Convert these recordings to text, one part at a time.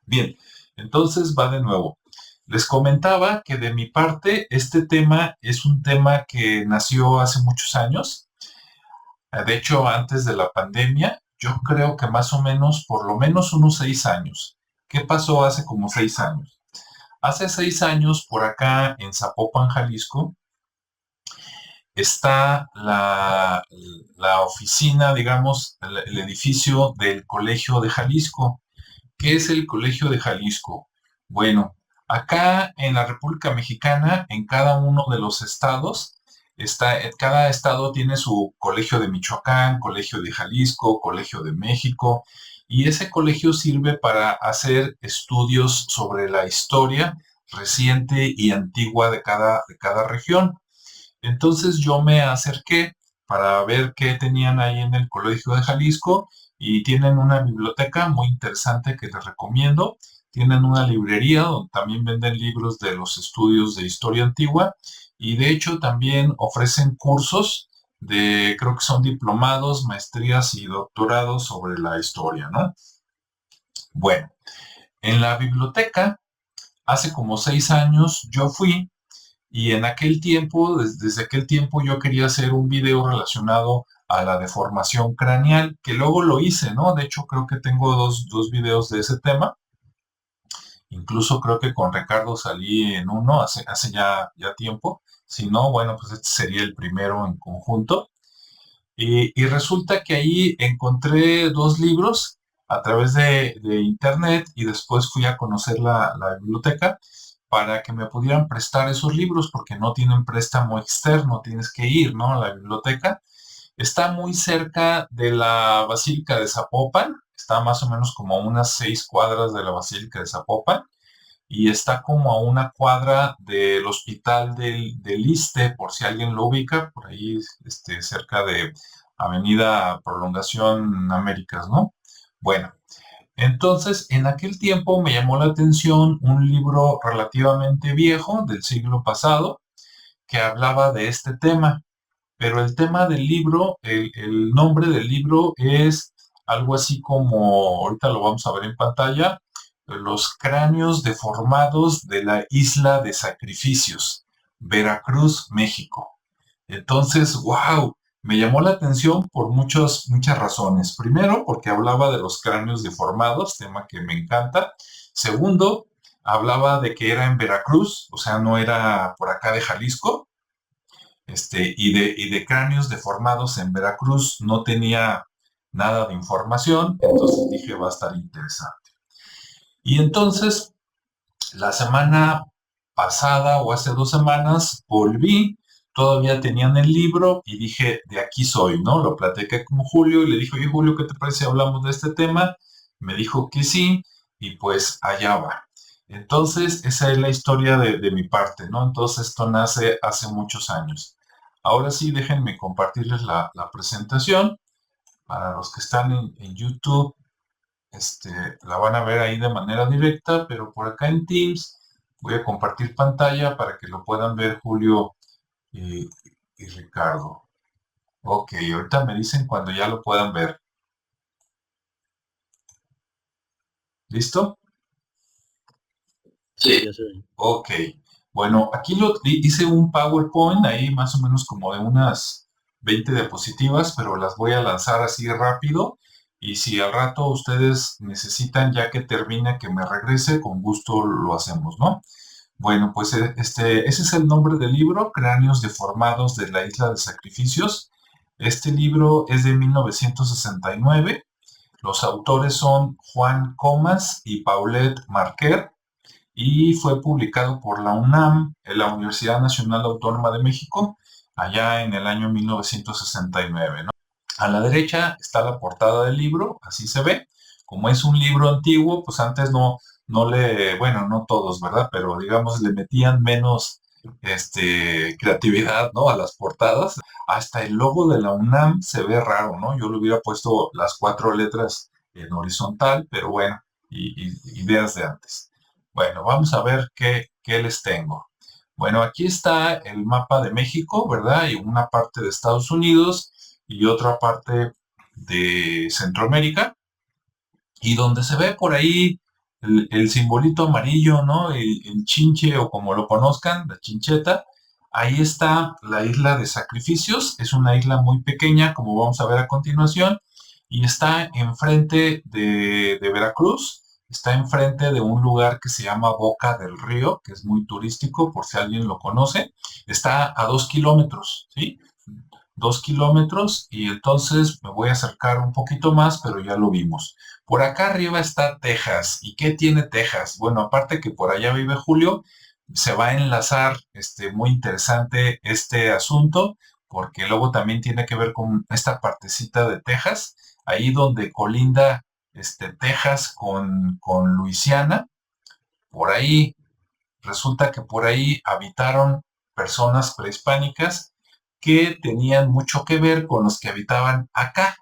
Bien, entonces va de nuevo. Les comentaba que de mi parte este tema es un tema que nació hace muchos años. De hecho, antes de la pandemia, yo creo que más o menos, por lo menos unos 6 años. ¿Qué pasó hace como 6 años? Hace 6 años, por acá en Zapopan, Jalisco, está la oficina, digamos, el edificio del Colegio de Jalisco. ¿Qué es el Colegio de Jalisco? Bueno, acá en la República Mexicana, en cada uno de los estados, cada estado tiene su colegio de Michoacán, colegio de Jalisco, colegio de México, y ese colegio sirve para hacer estudios sobre la historia reciente y antigua de cada región. Entonces yo me acerqué para ver qué tenían ahí en el Colegio de Jalisco y tienen una biblioteca muy interesante que les recomiendo. Tienen una librería donde también venden libros de los estudios de historia antigua y de hecho también ofrecen cursos creo que son diplomados, maestrías y doctorados sobre la historia, ¿no? Bueno, en la biblioteca, hace como 6 años yo fui y en aquel tiempo, desde aquel tiempo yo quería hacer un video relacionado a la deformación craneal, que luego lo hice, ¿no? De hecho, creo que tengo dos videos de ese tema. Incluso creo que con Ricardo salí en uno hace ya tiempo. Si no, bueno, pues este sería el primero en conjunto. Y resulta que ahí encontré dos libros a través de internet y después fui a conocer la biblioteca para que me pudieran prestar esos libros porque no tienen préstamo externo, tienes que ir, ¿no? A la biblioteca. Está muy cerca de la Basílica de Zapopan, está más o menos como a unas 6 cuadras de la Basílica de Zapopan y está como a una cuadra del Hospital del Iste, por si alguien lo ubica, por ahí cerca de Avenida Prolongación Américas, ¿no? Bueno, entonces en aquel tiempo me llamó la atención un libro relativamente viejo del siglo pasado que hablaba de este tema, pero el tema del libro, el nombre del libro es algo así como, ahorita lo vamos a ver en pantalla, Los cráneos deformados de la isla de Sacrificios, Veracruz, México. Entonces, wow, me llamó la atención por muchas razones. Primero, porque hablaba de los cráneos deformados, tema que me encanta. Segundo, hablaba de que era en Veracruz, o sea, no era por acá de Jalisco, y de cráneos deformados en Veracruz no tenía nada de información, entonces dije va a estar interesante. Y entonces, la semana pasada o hace 2 semanas volví, todavía tenían el libro y dije, de aquí soy, ¿no? Lo platiqué con Julio y le dije, oye Julio, ¿qué te parece si hablamos de este tema? Me dijo que sí y pues allá va. Entonces, esa es la historia de mi parte, ¿no? Entonces, esto nace hace muchos años. Ahora sí, déjenme compartirles la presentación. Para los que están en YouTube, la van a ver ahí de manera directa, pero por acá en Teams voy a compartir pantalla para que lo puedan ver Julio y, y Ricardo. Ok, ahorita me dicen cuando ya lo puedan ver. ¿Listo? Sí, ya se ve. Ok. Bueno, aquí hice un PowerPoint ahí más o menos como de unas 20 diapositivas, pero las voy a lanzar así rápido. Y si al rato ustedes necesitan, ya que termine, que me regrese, con gusto lo hacemos, ¿no? Bueno, pues ese es el nombre del libro, Cráneos deformados de la isla de Sacrificios. Este libro es de 1969. Los autores son Juan Comas y Paulette Marquer y fue publicado por la UNAM, en la Universidad Nacional Autónoma de México, allá en el año 1969, ¿no? A la derecha está la portada del libro, así se ve. Como es un libro antiguo, pues antes bueno, no todos, ¿verdad? Pero digamos, le metían menos creatividad, ¿no? A las portadas. Hasta el logo de la UNAM se ve raro, ¿no? Yo le hubiera puesto las 4 letras en horizontal, pero bueno, ideas de antes. Bueno, vamos a ver qué les tengo. Bueno, aquí está el mapa de México, ¿verdad? Y una parte de Estados Unidos y otra parte de Centroamérica. Y donde se ve por ahí el simbolito amarillo, ¿no? El chinche o como lo conozcan, la chincheta. Ahí está la isla de Sacrificios. Es una isla muy pequeña, como vamos a ver a continuación, y está enfrente de Veracruz. Está enfrente de un lugar que se llama Boca del Río, que es muy turístico, por si alguien lo conoce. Está a 2 kilómetros, ¿sí? 2 kilómetros, y entonces me voy a acercar un poquito más, pero ya lo vimos. Por acá arriba está Texas. ¿Y qué tiene Texas? Bueno, aparte que por allá vive Julio, se va a enlazar muy interesante este asunto, porque luego también tiene que ver con esta partecita de Texas, ahí donde colinda Texas con Luisiana. Por ahí, resulta que por ahí habitaron personas prehispánicas que tenían mucho que ver con los que habitaban acá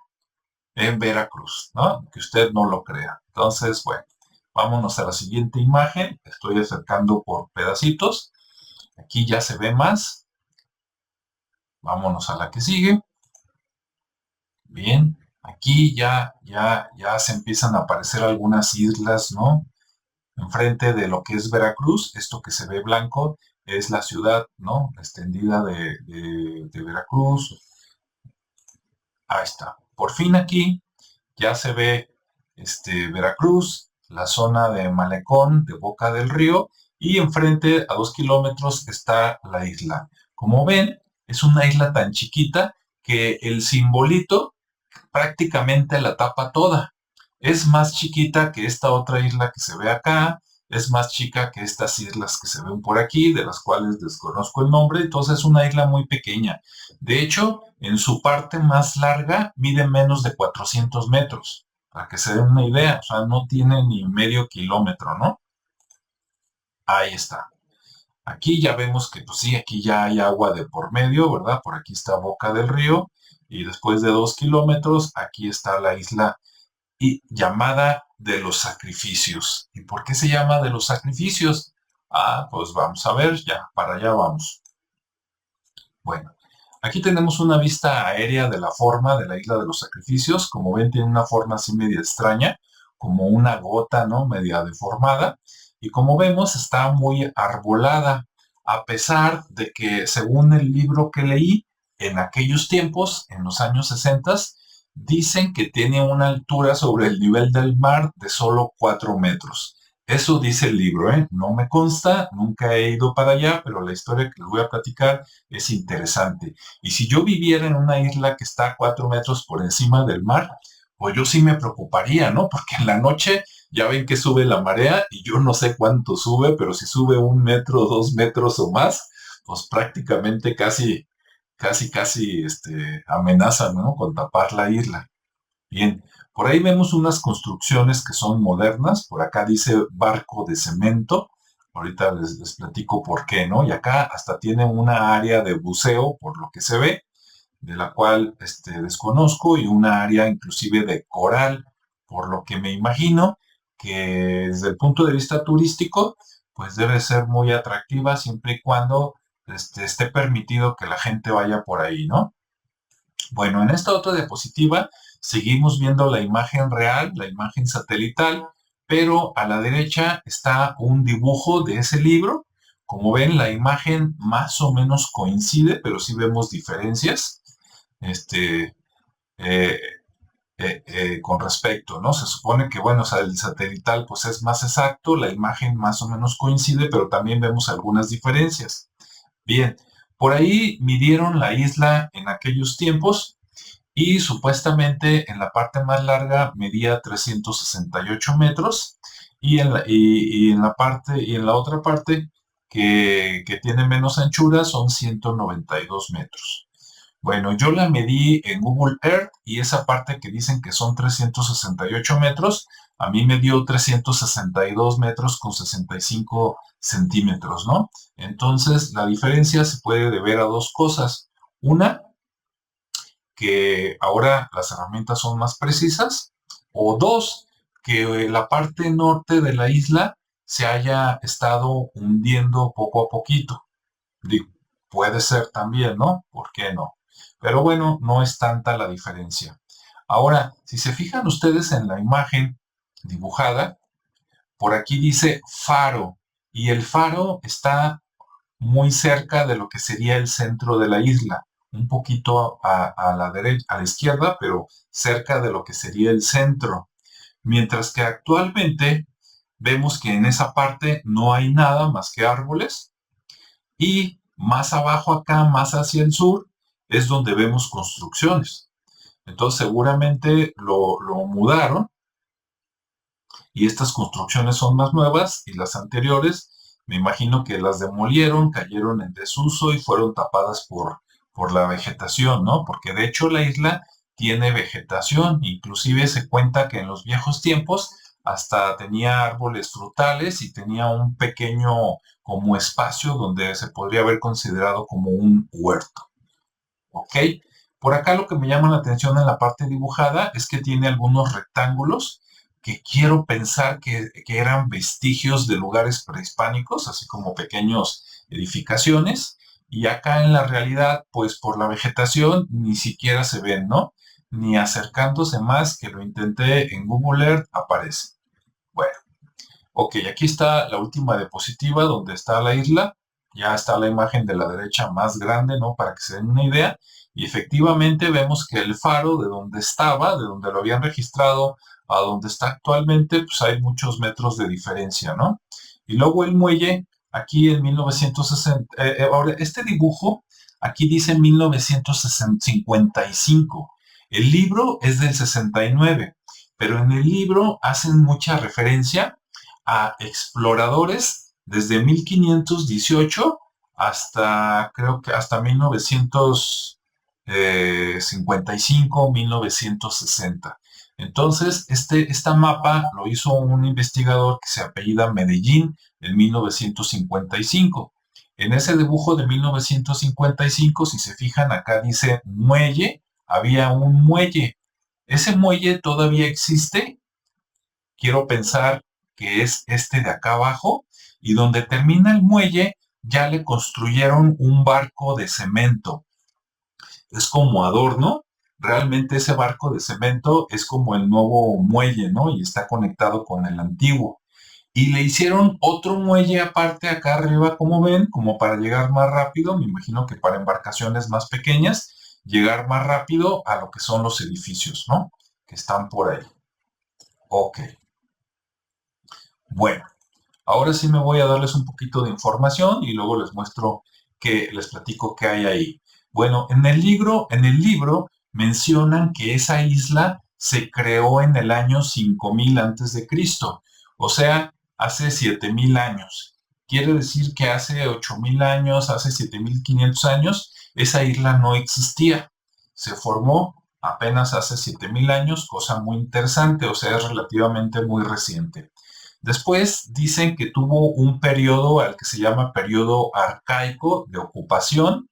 en Veracruz, ¿no? Que usted no lo crea. Entonces, bueno, vámonos a la siguiente imagen. Estoy acercando por pedacitos. Aquí ya se ve más. Vámonos a la que sigue. Bien, aquí ya se empiezan a aparecer algunas islas, ¿no? Enfrente de lo que es Veracruz, esto que se ve blanco es la ciudad, ¿no? Extendida de Veracruz. Ahí está. Por fin aquí ya se ve Veracruz, la zona de Malecón, de Boca del Río, y enfrente a 2 kilómetros está la isla. Como ven, es una isla tan chiquita que el simbolito prácticamente la tapa toda. Es más chiquita que esta otra isla que se ve acá, es más chica que estas islas que se ven por aquí, de las cuales desconozco el nombre, entonces es una isla muy pequeña. De hecho, en su parte más larga mide menos de 400 metros, para que se den una idea, o sea, no tiene ni medio kilómetro, ¿no? Ahí está. Aquí ya vemos que, pues sí, aquí ya hay agua de por medio, ¿verdad? Por aquí está Boca del Río, y después de 2 kilómetros, aquí está la isla y llamada de los sacrificios. ¿Y por qué se llama de los sacrificios? Ah, pues vamos a ver, ya, para allá vamos. Bueno, aquí tenemos una vista aérea de la forma de la isla de los sacrificios. Como ven, tiene una forma así media extraña, como una gota, ¿no? Media deformada. Y como vemos, está muy arbolada, a pesar de que, según el libro que leí, en aquellos tiempos, en los años 60, dicen que tiene una altura sobre el nivel del mar de solo 4 metros. Eso dice el libro, ¿eh? No me consta, nunca he ido para allá, pero la historia que les voy a platicar es interesante. Y si yo viviera en una isla que está a 4 metros por encima del mar, pues yo sí me preocuparía, ¿no? Porque en la noche ya ven que sube la marea y yo no sé cuánto sube, pero si sube 1 metro, 2 metros o más, pues prácticamente casi, amenazan, ¿no? Con tapar la isla. Bien, por ahí vemos unas construcciones que son modernas. Por acá dice barco de cemento. Ahorita les platico por qué, ¿no? Y acá hasta tiene una área de buceo, por lo que se ve, de la cual desconozco, y una área inclusive de coral, por lo que me imagino que desde el punto de vista turístico, pues debe ser muy atractiva siempre y cuando esté permitido que la gente vaya por ahí, ¿no? Bueno, en esta otra diapositiva seguimos viendo la imagen real, la imagen satelital, pero a la derecha está un dibujo de ese libro. Como ven, la imagen más o menos coincide, pero sí vemos diferencias este, eh, con respecto, ¿no? Se supone que, bueno, o sea, el satelital pues es más exacto, la imagen más o menos coincide, pero también vemos algunas diferencias. Bien, por ahí midieron la isla en aquellos tiempos y supuestamente en la parte más larga medía 368 metros, y en la otra parte que tiene menos anchura son 192 metros. Bueno, yo la medí en Google Earth y esa parte que dicen que son 368 metros, a mí me dio 362 metros con 65 centímetros, ¿no? Entonces, la diferencia se puede deber a dos cosas. Una, que ahora las herramientas son más precisas, o dos, que la parte norte de la isla se haya estado hundiendo poco a poquito. Digo, puede ser también, ¿no? ¿Por qué no? Pero bueno, no es tanta la diferencia. Ahora, si se fijan ustedes en la imagen dibujada, Por aquí dice faro, y el faro está muy cerca de lo que sería el centro de la isla, un poquito a la derecha, a la izquierda, pero cerca de lo que sería el centro. Mientras que actualmente vemos que en esa parte no hay nada más que árboles y más abajo acá, más hacia el sur, es donde vemos construcciones. Entonces seguramente lo mudaron y estas construcciones son más nuevas y las anteriores, me imagino que las demolieron, cayeron en desuso y fueron tapadas por la vegetación, ¿no? Porque de hecho la isla tiene vegetación, inclusive se cuenta que en los viejos tiempos hasta tenía árboles frutales y tenía un pequeño como espacio donde se podría haber considerado como un huerto, ¿ok? Por acá lo que me llama la atención en la parte dibujada es que tiene algunos rectángulos que quiero pensar que eran vestigios de lugares prehispánicos, así como pequeños edificaciones, y acá en la realidad, pues por la vegetación ni siquiera se ven, ¿no? Ni acercándose más, que lo intenté en Google Earth, aparece. Bueno, ok, aquí está la última diapositiva donde está la isla. Ya está la imagen de la derecha más grande, ¿no? Para que se den una idea. Y efectivamente vemos que el faro de donde estaba, de donde lo habían registrado, a donde está actualmente, pues hay muchos metros de diferencia, ¿no? Y luego el muelle, aquí en 1960, ahora este dibujo, aquí dice 1955. El libro es del 69, pero en el libro hacen mucha referencia a exploradores desde 1518 hasta, creo que hasta 1955, 1960. Entonces, esta mapa lo hizo un investigador que se apellida Medellín en 1955. En ese dibujo de 1955, si se fijan, acá dice muelle, había un muelle. Ese muelle todavía existe, quiero pensar que es este de acá abajo, y donde termina el muelle ya le construyeron un barco de cemento. Es como adorno, realmente ese barco de cemento es como el nuevo muelle, ¿no? Y está conectado con el antiguo. Y le hicieron otro muelle aparte acá arriba, como ven, como para llegar más rápido, me imagino que para embarcaciones más pequeñas, llegar más rápido a lo que son los edificios, ¿no? Que están por ahí. Ok. Bueno, ahora sí me voy a darles un poquito de información y luego les muestro que les platico qué hay ahí. Bueno, en el libro mencionan que esa isla se creó en el año 5000 antes de Cristo, o sea, hace 7000 años. Quiere decir que hace 8000 años, hace 7500 años, esa isla no existía. Se formó apenas hace 7000 años, cosa muy interesante, o sea, es relativamente muy reciente. Después dicen que tuvo un periodo al que se llama periodo arcaico de ocupación,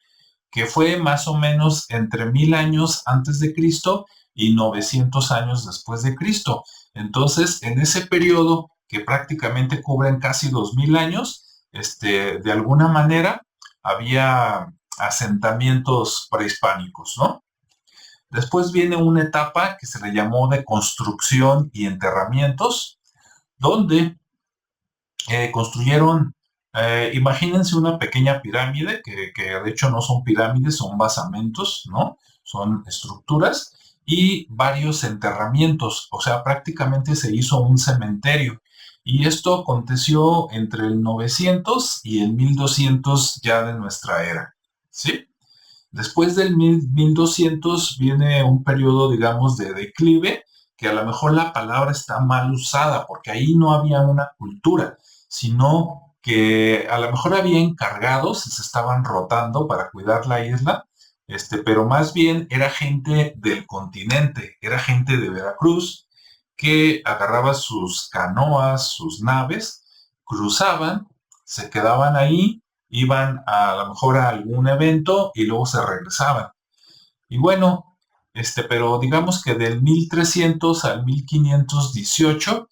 que fue más o menos entre 1000 años antes de Cristo y 900 años después de Cristo. Entonces, en ese periodo, que prácticamente cubren casi 2000 años, de alguna manera había asentamientos prehispánicos, ¿no? Después viene una etapa que se le llamó de construcción y enterramientos, donde construyeron, imagínense una pequeña pirámide, que de hecho no son pirámides, son basamentos, ¿no? Son estructuras y varios enterramientos, o sea, prácticamente se hizo un cementerio. Y esto aconteció entre el 900 y el 1200 ya de nuestra era, ¿sí? Después del 1200 viene un periodo, digamos, de declive, que a lo mejor la palabra está mal usada, porque ahí no había una cultura, sino que a lo mejor había encargados y se estaban rotando para cuidar la isla, pero más bien era gente del continente, era gente de Veracruz que agarraba sus canoas, sus naves, cruzaban, se quedaban ahí, iban a lo mejor a algún evento y luego se regresaban. Y bueno, pero digamos que del 1300 al 1518,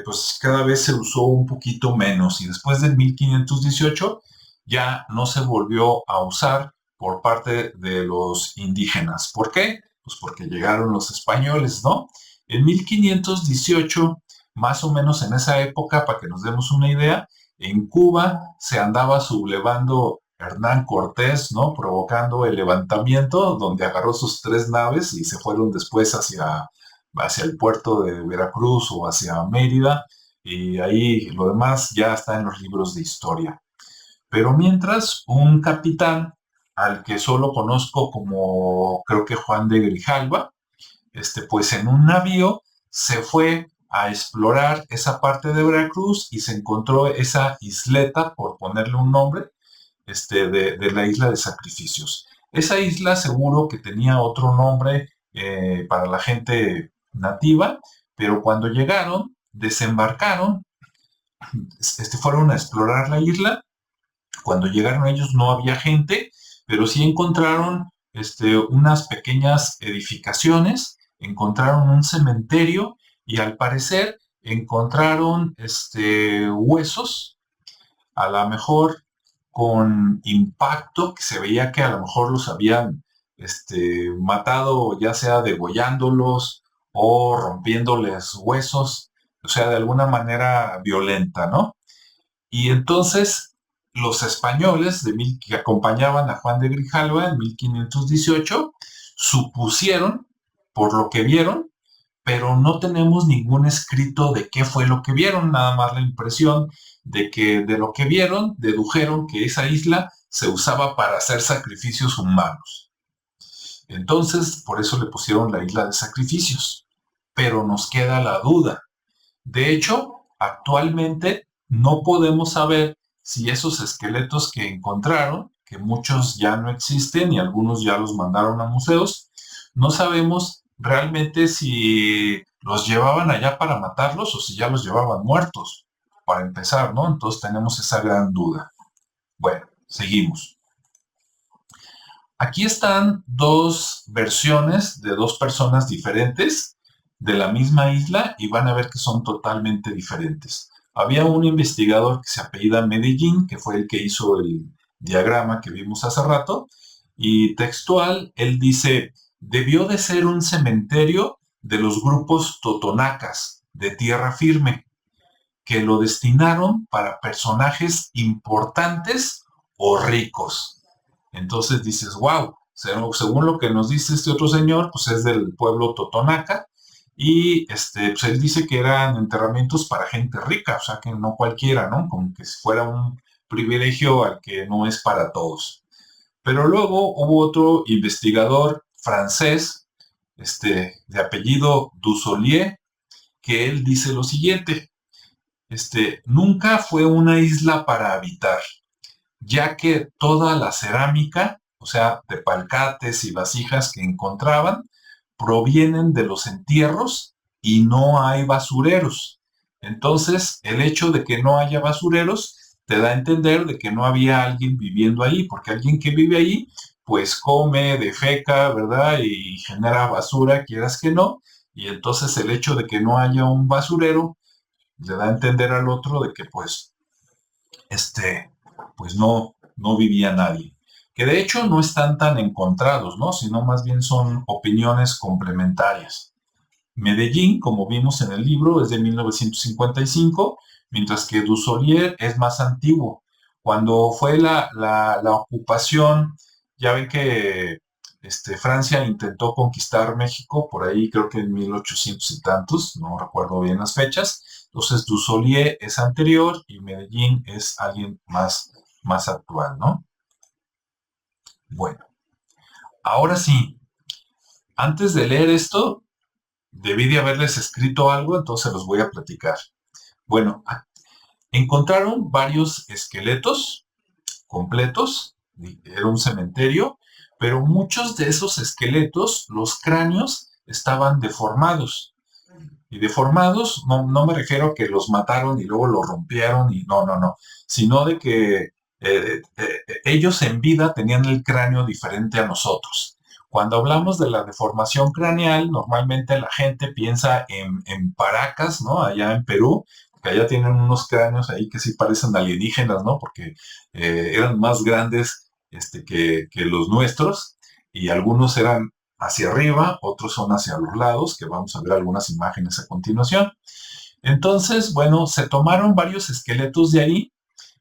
pues cada vez se usó un poquito menos y después del 1518 ya no se volvió a usar por parte de los indígenas. ¿Por qué? Pues porque llegaron los españoles, ¿no? En 1518 más o menos en esa época, para que nos demos una idea, en Cuba se andaba sublevando Hernán Cortés, ¿no? Provocando el levantamiento, donde agarró sus 3 naves y se fueron después hacia el puerto de Veracruz o hacia Mérida, y ahí lo demás ya está en los libros de historia. Pero mientras, un capitán al que solo conozco como, creo que Juan de Grijalva, pues en un navío se fue a explorar esa parte de Veracruz y se encontró esa isleta, por ponerle un nombre, de la isla de Sacrificios. Esa isla seguro que tenía otro nombre para la gente nativa, pero cuando llegaron, desembarcaron, fueron a explorar la isla. Cuando llegaron ellos no había gente, pero sí encontraron unas pequeñas edificaciones, encontraron un cementerio y al parecer encontraron huesos, a lo mejor con impacto, que se veía que a lo mejor los habían matado, ya sea degollándolos o rompiéndoles huesos, o sea, de alguna manera violenta, ¿no? Y entonces los españoles que acompañaban a Juan de Grijalva en 1518 supusieron, por lo que vieron, pero no tenemos ningún escrito de qué fue lo que vieron, nada más la impresión de que de lo que vieron dedujeron que esa isla se usaba para hacer sacrificios humanos. Entonces, por eso le pusieron la isla de sacrificios. Pero nos queda la duda. De hecho, actualmente no podemos saber si esos esqueletos que encontraron, que muchos ya no existen y algunos ya los mandaron a museos, no sabemos realmente si los llevaban allá para matarlos o si ya los llevaban muertos, para empezar, ¿no? Entonces tenemos esa gran duda. Bueno, seguimos. Aquí están dos versiones de dos personas diferentes de la misma isla y van a ver que son totalmente diferentes. Había un investigador que se apellida Medellín, que fue el que hizo el diagrama que vimos hace rato, y textual, él dice, debió de ser un cementerio de los grupos totonacas de tierra firme, que lo destinaron para personajes importantes o ricos. Entonces dices, wow, según lo que nos dice este otro señor, pues es del pueblo totonaca, y pues él dice que eran enterramientos para gente rica, o sea que no cualquiera, ¿no? Como que si fuera un privilegio al que no es para todos. Pero luego hubo otro investigador francés, de apellido Dussolier, que él dice lo siguiente, nunca fue una isla para habitar, ya que toda la cerámica, o sea, de palcates y vasijas que encontraban, provienen de los entierros y no hay basureros. Entonces, el hecho de que no haya basureros te da a entender de que no había alguien viviendo ahí, porque alguien que vive ahí, pues come, defeca, ¿verdad? Y genera basura, quieras que no. Y entonces el hecho de que no haya un basurero le da a entender al otro de que pues no vivía nadie. Que de hecho no están tan encontrados, ¿no? Sino más bien son opiniones complementarias. Medellín, como vimos en el libro, es de 1955, mientras que Dussolier es más antiguo. Cuando fue la ocupación, ya ven que Francia intentó conquistar México, por ahí creo que en 1800 y tantos, no recuerdo bien las fechas. Entonces Dussolier es anterior y Medellín es alguien más actual, ¿no? Bueno, ahora sí, antes de leer esto, debí de haberles escrito algo, entonces los voy a platicar. Bueno, encontraron varios esqueletos completos, era un cementerio, pero muchos de esos esqueletos, los cráneos, estaban deformados. Y deformados, no me refiero a que los mataron y luego los rompieron, y no, sino de que ellos en vida tenían el cráneo diferente a nosotros. Cuando hablamos de la deformación craneal, normalmente la gente piensa en Paracas, ¿no? Allá en Perú, que allá tienen unos cráneos ahí que sí parecen alienígenas, ¿no? Porque eran más grandes que los nuestros y algunos eran hacia arriba, otros son hacia los lados, que vamos a ver algunas imágenes a continuación. Entonces, bueno, se tomaron varios esqueletos de ahí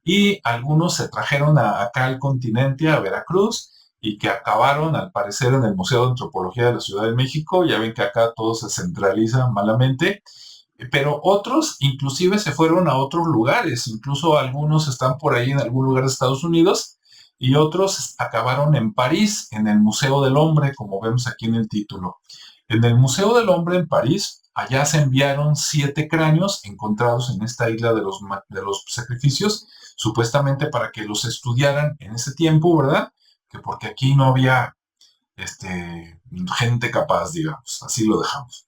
y algunos se trajeron acá al continente, a Veracruz, y que acabaron, al parecer, en el Museo de Antropología de la Ciudad de México. Ya ven que acá todo se centraliza malamente, pero otros inclusive se fueron a otros lugares, incluso algunos están por ahí en algún lugar de Estados Unidos y otros acabaron en París, en el Museo del Hombre, como vemos aquí en el título. En el Museo del Hombre en París, allá se enviaron 7 cráneos encontrados en esta isla de los sacrificios, supuestamente para que los estudiaran en ese tiempo, ¿verdad? Que porque aquí no había gente capaz, digamos, así lo dejamos.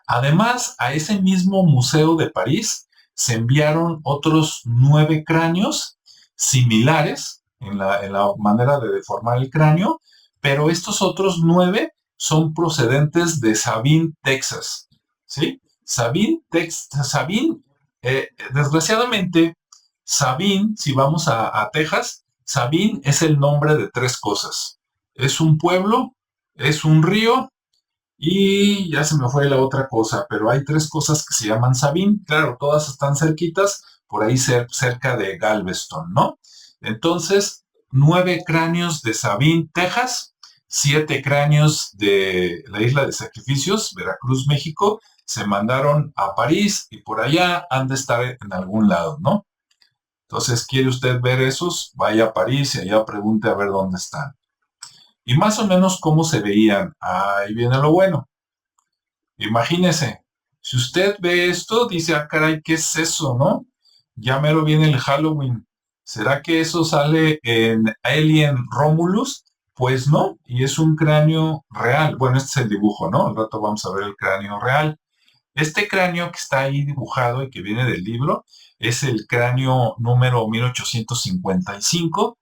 Además, a ese mismo museo de París se enviaron otros 9 cráneos similares en la manera de deformar el cráneo, pero estos otros 9 son procedentes de Sabine, Texas. ¿Sí? Sabine, desgraciadamente, Sabine, si vamos a Texas, Sabine es el nombre de 3 cosas. Es un pueblo, es un río y ya se me fue la otra cosa, pero hay 3 cosas que se llaman Sabine. Claro, todas están cerquitas, por ahí cerca de Galveston, ¿no? Entonces, 9 cráneos de Sabine, Texas, 7 cráneos de la isla de Sacrificios, Veracruz, México, se mandaron a París y por allá han de estar en algún lado, ¿no? Entonces, ¿quiere usted ver esos? Vaya a París y allá pregunte a ver dónde están. Y más o menos cómo se veían. Ahí viene lo bueno. Imagínese, si usted ve esto, dice, ah, caray, ¿qué es eso, no? Ya mero viene el Halloween. ¿Será que eso sale en Alien Romulus? Pues no, y es un cráneo real. Bueno, este es el dibujo, ¿no? Al rato vamos a ver el cráneo real. Este cráneo que está ahí dibujado y que viene del libro es el cráneo número 1855,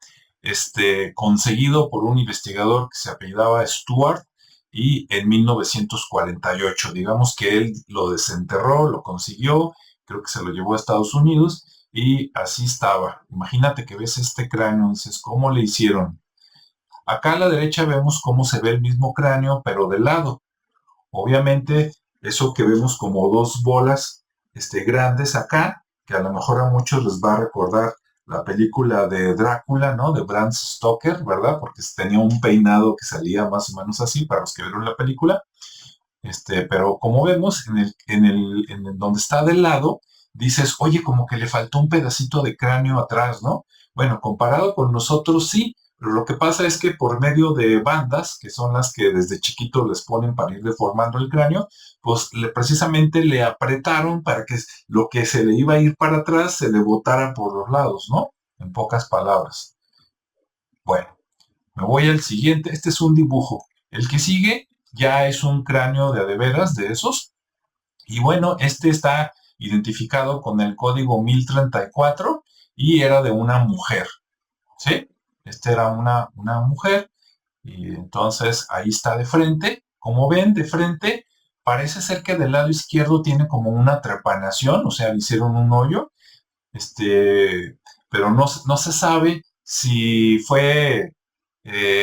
conseguido por un investigador que se apellidaba Stuart y en 1948. Digamos que él lo desenterró, lo consiguió, creo que se lo llevó a Estados Unidos y así estaba. Imagínate que ves este cráneo, dices, ¿cómo le hicieron? Acá a la derecha vemos cómo se ve el mismo cráneo, pero de lado. Obviamente, eso que vemos como 2 bolas grandes acá, que a lo mejor a muchos les va a recordar la película de Drácula, ¿no? De Bram Stoker, ¿verdad? Porque tenía un peinado que salía más o menos así para los que vieron la película. Pero como vemos, en el donde está del lado, dices, oye, como que le faltó un pedacito de cráneo atrás, ¿no? Bueno, comparado con nosotros sí, pero lo que pasa es que por medio de bandas, que son las que desde chiquito les ponen para ir deformando el cráneo, pues precisamente le apretaron para que lo que se le iba a ir para atrás se le botara por los lados, ¿no? En pocas palabras. Bueno, me voy al siguiente. Este es un dibujo. El que sigue ya es un cráneo de veras de esos. Y bueno, este está identificado con el código 1034 y era de una mujer. ¿Sí? Este era una mujer. Y entonces ahí está de frente. Como ven, de frente parece ser que del lado izquierdo tiene como una trepanación, o sea, le hicieron un hoyo. Pero no se sabe si fue,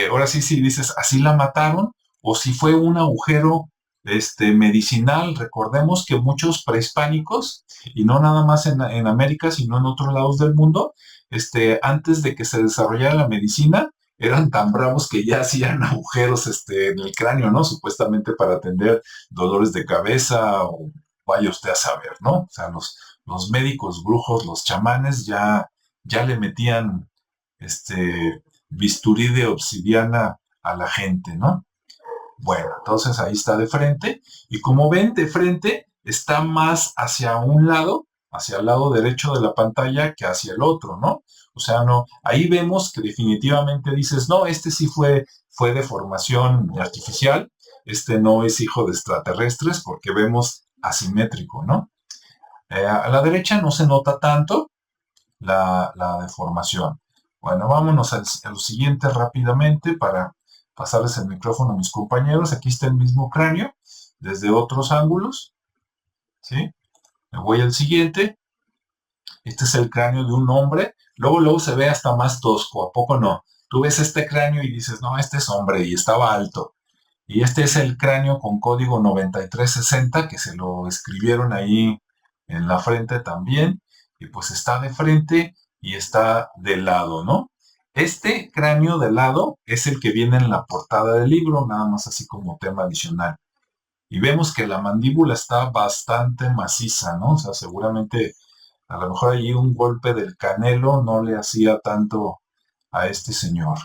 ahora sí, si dices, así la mataron, o si fue un agujero medicinal. Recordemos que muchos prehispánicos, y no nada más en América, sino en otros lados del mundo, antes de que se desarrollara la medicina, eran tan bravos que ya hacían agujeros en el cráneo, ¿no? Supuestamente para atender dolores de cabeza o vaya usted a saber, ¿no? O sea, los médicos brujos, los chamanes, ya le metían bisturí de obsidiana a la gente, ¿no? Bueno, entonces ahí está de frente. Y como ven, de frente está más hacia un lado, hacia el lado derecho de la pantalla que hacia el otro, ¿no? O sea, no, ahí vemos que definitivamente dices, no, este sí fue de formación artificial, este no es hijo de extraterrestres porque vemos asimétrico, ¿no? A la derecha no se nota tanto la deformación. Bueno, vámonos a lo siguiente rápidamente para pasarles el micrófono a mis compañeros. Aquí está el mismo cráneo desde otros ángulos. ¿Sí? Me voy al siguiente. Este es el cráneo de un hombre. Luego se ve hasta más tosco. ¿A poco no? Tú ves este cráneo y dices, no, este es hombre y estaba alto. Y este es el cráneo con código 9360 que se lo escribieron ahí en la frente también, y pues está de frente y está de lado, ¿no? Este cráneo de lado es el que viene en la portada del libro, nada más así como tema adicional. Y vemos que la mandíbula está bastante maciza, ¿no? O sea, seguramente a lo mejor allí un golpe del canelo no le hacía tanto a este señor.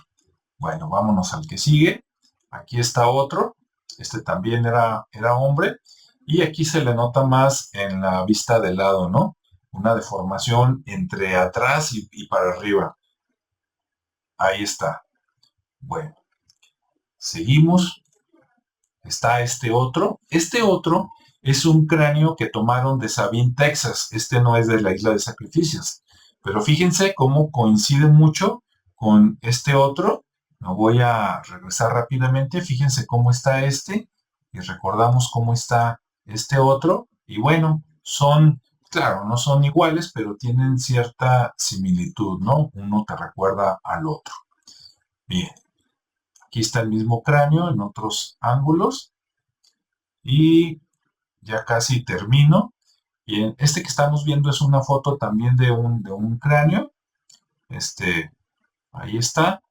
Bueno, vámonos al que sigue. Aquí está otro. Este también era hombre. Y aquí se le nota más en la vista de lado, ¿no? Una deformación entre atrás y para arriba. Ahí está. Bueno, seguimos. Está este otro. Este otro es un cráneo que tomaron de Sabine, Texas. Este no es de la Isla de Sacrificios. Pero fíjense cómo coincide mucho con este otro. No voy a regresar rápidamente. Fíjense cómo está este. Y recordamos cómo está este otro. Y bueno, son, claro, no son iguales, pero tienen cierta similitud, ¿no? Uno te recuerda al otro. Bien. Aquí está el mismo cráneo en otros ángulos. Y ya casi termino. Y este que estamos viendo es una foto también de un cráneo. Ahí está,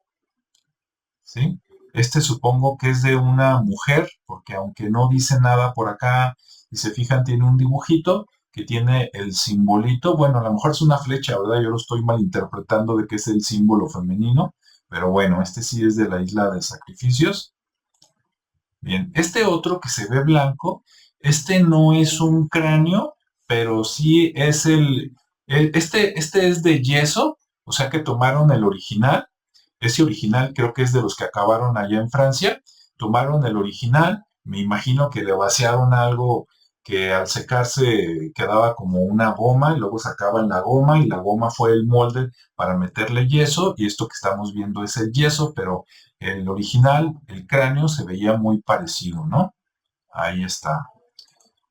¿sí? Este supongo que es de una mujer, porque aunque no dice nada por acá, si se fijan, tiene un dibujito que tiene el simbolito. Bueno, a lo mejor es una flecha, ¿verdad? Yo lo estoy malinterpretando de que es el símbolo femenino, pero bueno, este sí es de la Isla de Sacrificios. Bien, este otro que se ve blanco, este no es un cráneo, pero sí es este es de yeso, o sea que tomaron el original, ese original creo que es de los que acabaron allá en Francia, tomaron el original, me imagino que le vaciaron algo que al secarse quedaba como una goma y luego sacaban la goma y la goma fue el molde para meterle yeso y esto que estamos viendo es el yeso, pero el original, el cráneo, se veía muy parecido, ¿no? Ahí está.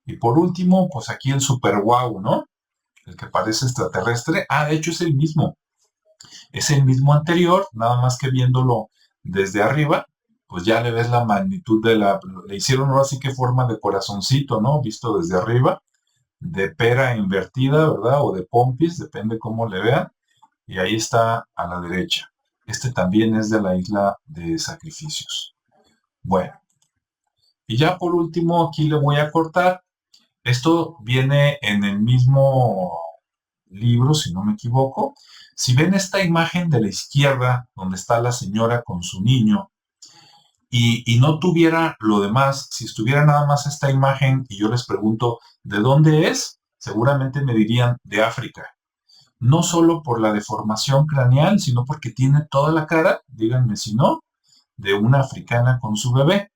Y por último, pues aquí el super wow, ¿no? El que parece extraterrestre. Ah, de hecho es el mismo. Es el mismo anterior, nada más que viéndolo desde arriba, pues ya le ves la magnitud le hicieron ahora sí que forma de corazoncito, ¿no? Visto desde arriba, de pera invertida, ¿verdad? O de pompis, depende cómo le vean. Y ahí está a la derecha. Este también es de la Isla de Sacrificios. Bueno, y ya por último aquí le voy a cortar. Esto viene en el mismo libro, si no me equivoco. Si ven esta imagen de la izquierda, donde está la señora con su niño, y no tuviera lo demás, si estuviera nada más esta imagen y yo les pregunto, ¿de dónde es? Seguramente me dirían, de África. No solo por la deformación craneal, sino porque tiene toda la cara, díganme si no, de una africana con su bebé.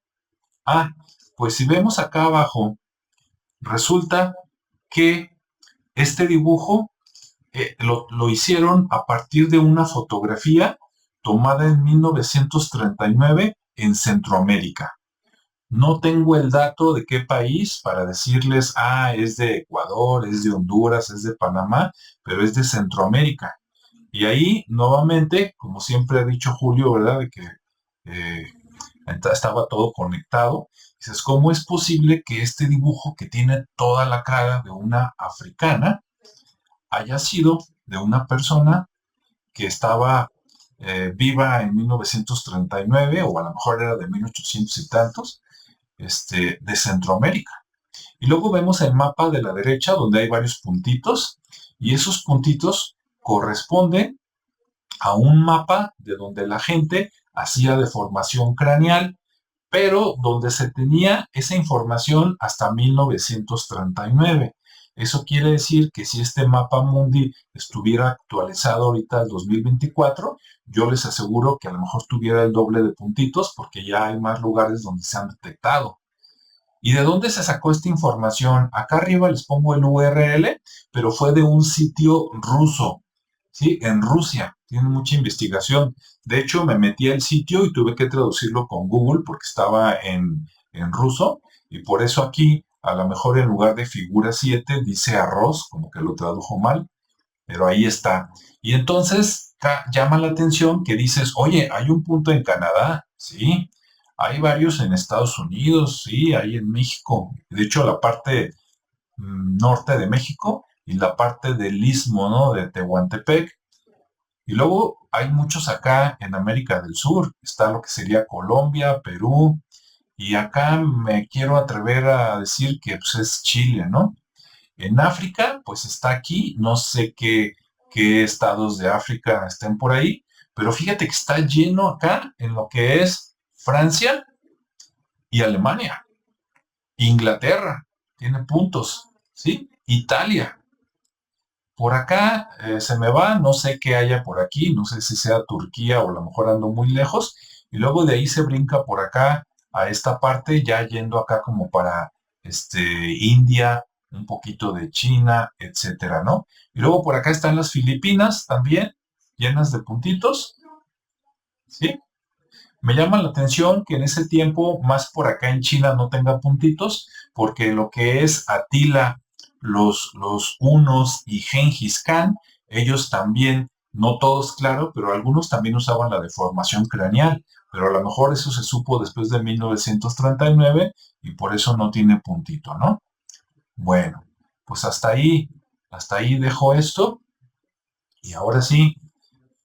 Ah, pues si vemos acá abajo, resulta que este dibujo lo hicieron a partir de una fotografía tomada en 1939 en Centroamérica. No tengo el dato de qué país para decirles, es de Ecuador, es de Honduras, es de Panamá, pero es de Centroamérica. Y ahí, nuevamente, como siempre ha dicho Julio, ¿verdad? De que eh, estaba todo conectado. Dices, ¿cómo es posible que este dibujo que tiene toda la cara de una africana haya sido de una persona que estaba viva en 1939 o a lo mejor era de 1800 y tantos, de Centroamérica? Y luego vemos el mapa de la derecha donde hay varios puntitos y esos puntitos corresponden a un mapa de donde la gente hacía deformación craneal, pero donde se tenía esa información hasta 1939. Eso quiere decir que si este mapa mundi estuviera actualizado ahorita al 2024, yo les aseguro que a lo mejor tuviera el doble de puntitos porque ya hay más lugares donde se han detectado. ¿Y de dónde se sacó esta información? Acá arriba les pongo el URL, pero fue de un sitio ruso, ¿sí? En Rusia. Tiene mucha investigación. De hecho, me metí al sitio y tuve que traducirlo con Google porque estaba en ruso. Y por eso aquí, a lo mejor en lugar de figura 7, dice arroz, como que lo tradujo mal. Pero ahí está. Y entonces llama la atención que dices, oye, hay un punto en Canadá, ¿sí? Hay varios en Estados Unidos, sí, hay en México. De hecho, la parte norte de México y la parte del istmo, ¿no? De Tehuantepec. Y luego hay muchos acá en América del Sur. Está lo que sería Colombia, Perú. Y acá me quiero atrever a decir que pues, es Chile, ¿no? En África, pues está aquí. No sé qué estados de África estén por ahí. Pero fíjate que está lleno acá en lo que es Francia y Alemania. Inglaterra tiene puntos, ¿sí? Italia. Por acá se me va, no sé qué haya por aquí, no sé si sea Turquía o a lo mejor ando muy lejos, y luego de ahí se brinca por acá a esta parte, ya yendo acá como para India, un poquito de China, etcétera, ¿no? Y luego por acá están las Filipinas también, llenas de puntitos, ¿sí? Me llama la atención que en ese tiempo, más por acá en China, no tenga puntitos, porque lo que es Atila, los hunos y Gengis Khan, ellos también, no todos, claro, pero algunos también usaban la deformación craneal, pero a lo mejor eso se supo después de 1939 y por eso no tiene puntito, ¿no? Bueno, pues hasta ahí dejo esto y ahora sí,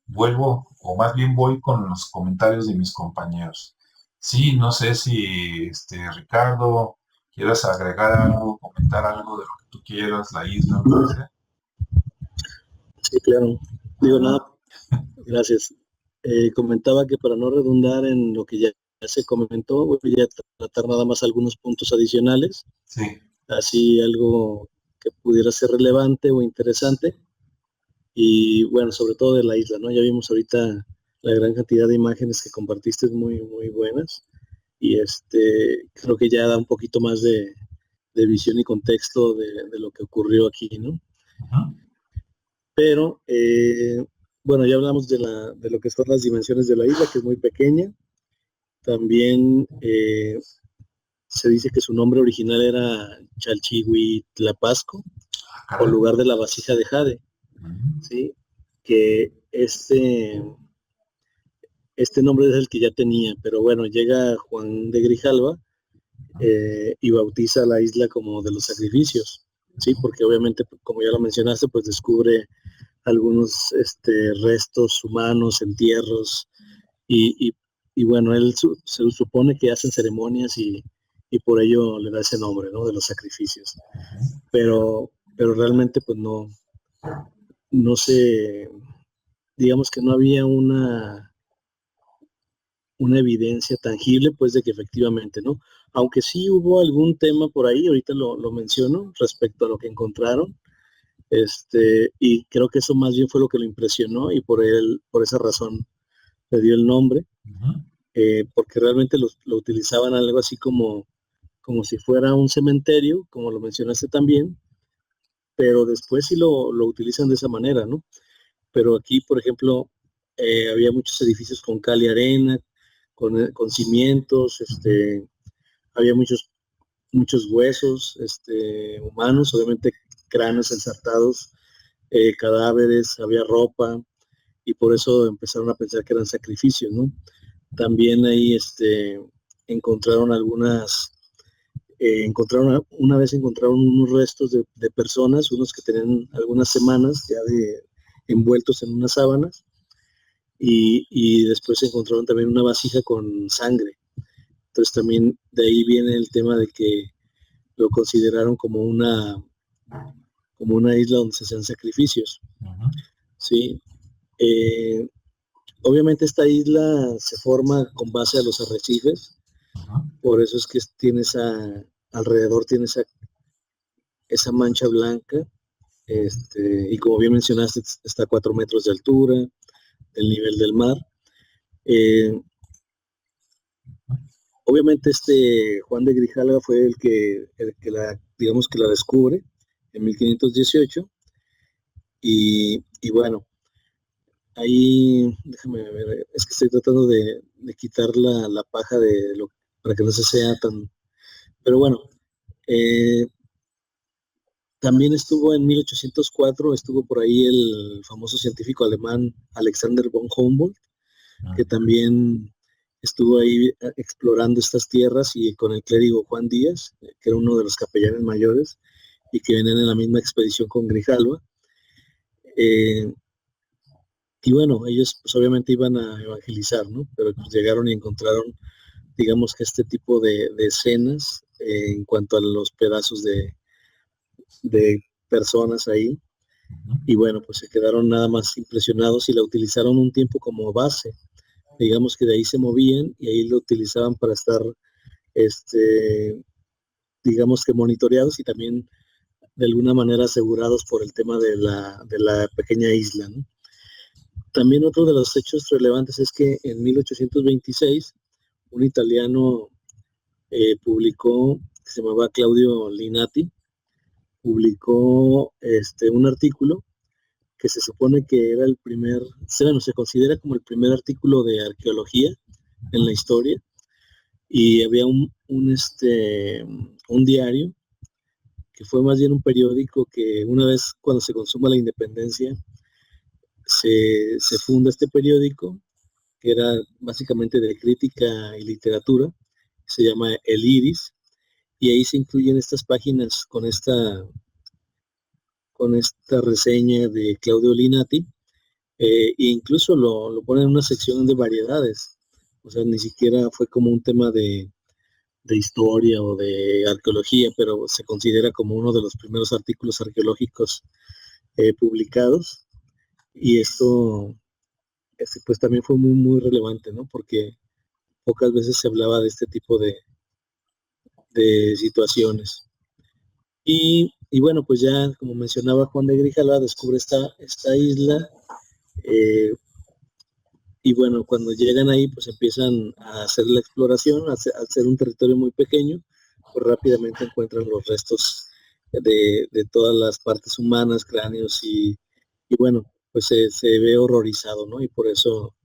vuelvo, o más bien voy con los comentarios de mis compañeros. Sí, no sé si Ricardo quieras agregar algo, comentar algo de lo que tú quieras, la isla, lo que sea. Sí, claro. Digo nada, gracias. Comentaba que para no redundar en lo que ya se comentó, voy a tratar nada más algunos puntos adicionales, Sí. así algo que pudiera ser relevante o interesante. Y bueno, sobre todo de la isla, ¿no? Ya vimos ahorita la gran cantidad de imágenes que compartiste, muy, muy buenas. Y creo que ya da un poquito más de visión y contexto de lo que ocurrió aquí, ¿no? Ujú. Pero, bueno, ya hablamos de lo que son las dimensiones de la isla, que es muy pequeña. También se dice que su nombre original era Chalchihuitlapasco, Ah, o caray. lugar de la vasija de Jade, Ujú. ¿sí? Que este nombre es el que ya tenía, pero bueno, llega Juan de Grijalva y bautiza la isla como de los sacrificios, ¿sí? Porque obviamente, como ya lo mencionaste, pues descubre algunos restos humanos, entierros, y, y, y bueno, se supone que hacen ceremonias y por ello le da ese nombre, ¿no? De los sacrificios. Pero realmente pues no se, digamos que no había una evidencia tangible, pues de que efectivamente, ¿no? Aunque sí hubo algún tema por ahí, ahorita lo menciono, respecto a lo que encontraron, y creo que eso más bien fue lo que lo impresionó y por esa razón le dio el nombre, Ujú. porque realmente lo utilizaban algo así como si fuera un cementerio, como lo mencionaste también, pero después sí lo utilizan de esa manera, ¿no? Pero aquí, por ejemplo, había muchos edificios con cal y arena, con cimientos, había muchos huesos humanos, obviamente cráneos ensartados, cadáveres, había ropa, y por eso empezaron a pensar que eran sacrificios, ¿no? También ahí encontraron una vez encontraron unos restos de personas, unos que tenían algunas semanas ya envueltos en unas sábanas, y después encontraron también una vasija con sangre. Entonces también de ahí viene el tema de que lo consideraron como una isla donde se hacían sacrificios, Ujú. ¿sí? Eh, Obviamente esta isla se forma con base a los arrecifes, Ujú. por eso es que alrededor tiene esa mancha blanca, y como bien mencionaste, está a 4 metros de altura del nivel del mar. Eh, Obviamente Juan de Grijalva fue digamos que la descubre en 1518, y bueno, ahí, déjame ver, es que estoy tratando de quitar la paja para que no se sea tan, pero bueno, eh, también estuvo en 1804, estuvo por ahí el famoso científico alemán Alexander von Humboldt, que también estuvo ahí explorando estas tierras, y con el clérigo Juan Díaz, que era uno de los capellanes mayores, y que venían en la misma expedición con Grijalva. Eh, y bueno, ellos pues obviamente iban a evangelizar, ¿no? Pero pues llegaron y encontraron, digamos que este tipo de escenas en cuanto a los pedazos de personas ahí. Y bueno, pues se quedaron nada más impresionados y la utilizaron un tiempo como base. Digamos que de ahí se movían y ahí lo utilizaban para estar, digamos que monitoreados y también de alguna manera asegurados por el tema de la pequeña isla, ¿no? También otro de los hechos relevantes es que en 1826 un italiano publicó, que se llamaba Claudio Linati, publicó un artículo que se supone que era el primer, bueno, se considera como el primer artículo de arqueología en la historia, y había un diario que fue más bien un periódico que una vez cuando se consuma la independencia se funda este periódico que era básicamente de crítica y literatura, se llama El Iris, y ahí se incluyen estas páginas con esta reseña de Claudio Linati, e incluso lo ponen en una sección de variedades, o sea, ni siquiera fue como un tema de historia o de arqueología, pero se considera como uno de los primeros artículos arqueológicos publicados, y esto pues también fue muy, muy relevante, ¿no? Porque pocas veces se hablaba de este tipo de situaciones. Y bueno, pues ya como mencionaba Juan de Grijalva, descubre esta isla, eh, y bueno, cuando llegan ahí, pues empiezan a hacer la exploración, al ser un territorio muy pequeño, pues rápidamente encuentran los restos de todas las partes humanas, cráneos, y bueno, pues se ve horrorizado, ¿no? Y por eso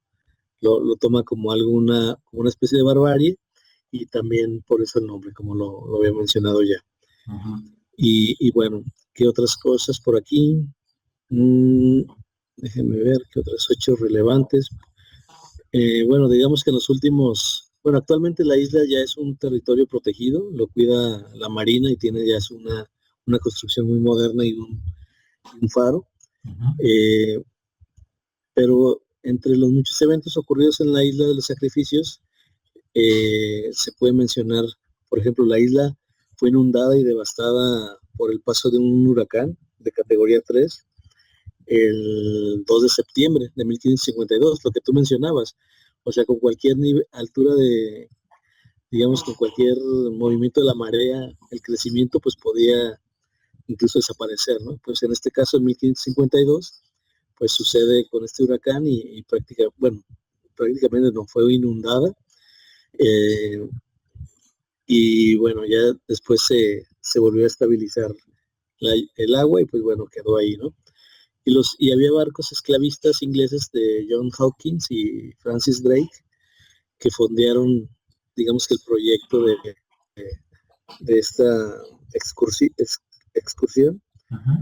lo toma como como una especie de barbarie, y también por eso el nombre, como lo había mencionado ya. Ujú. Y bueno, ¿qué otras cosas por aquí? Mm, Déjenme ver qué otros hechos relevantes. Bueno, digamos que en los bueno, actualmente la isla ya es un territorio protegido, lo cuida la Marina y tiene ya es una construcción muy moderna y un faro. Ujú. Eh, pero entre los muchos eventos ocurridos en la isla de los sacrificios, se puede mencionar, por ejemplo, la isla fue inundada y devastada por el paso de un huracán de categoría 3 el 2 de septiembre de 1552, lo que tú mencionabas. O sea, con cualquier altura digamos, con cualquier movimiento de la marea, el crecimiento pues podía incluso desaparecer, ¿no? Pues en este caso, en 1552, pues sucede con este huracán y prácticamente no fue inundada. eh, y bueno, ya después se volvió a estabilizar el agua y pues bueno, quedó ahí, ¿no? Y había barcos esclavistas ingleses de John Hawkins y Francis Drake que fondearon, digamos que el proyecto de esta excursión, Ujú.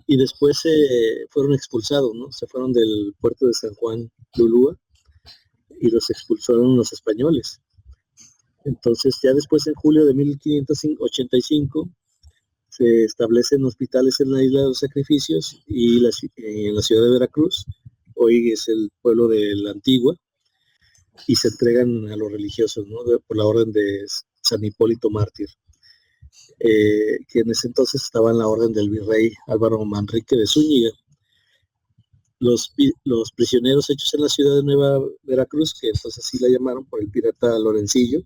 y después fueron expulsados, ¿no? Se fueron del puerto de San Juan de Ulúa y los expulsaron los españoles. Entonces ya después, en julio de 1585, se establecen hospitales en la isla de los sacrificios y en la ciudad de Veracruz, hoy es el pueblo de la Antigua, y se entregan a los religiosos, ¿no? Por la orden de San Hipólito Mártir, que en ese entonces estaba en la orden del virrey Álvaro Manrique de Zúñiga. Los prisioneros hechos en la ciudad de Nueva Veracruz, que entonces así la llamaron por el pirata Lorencillo,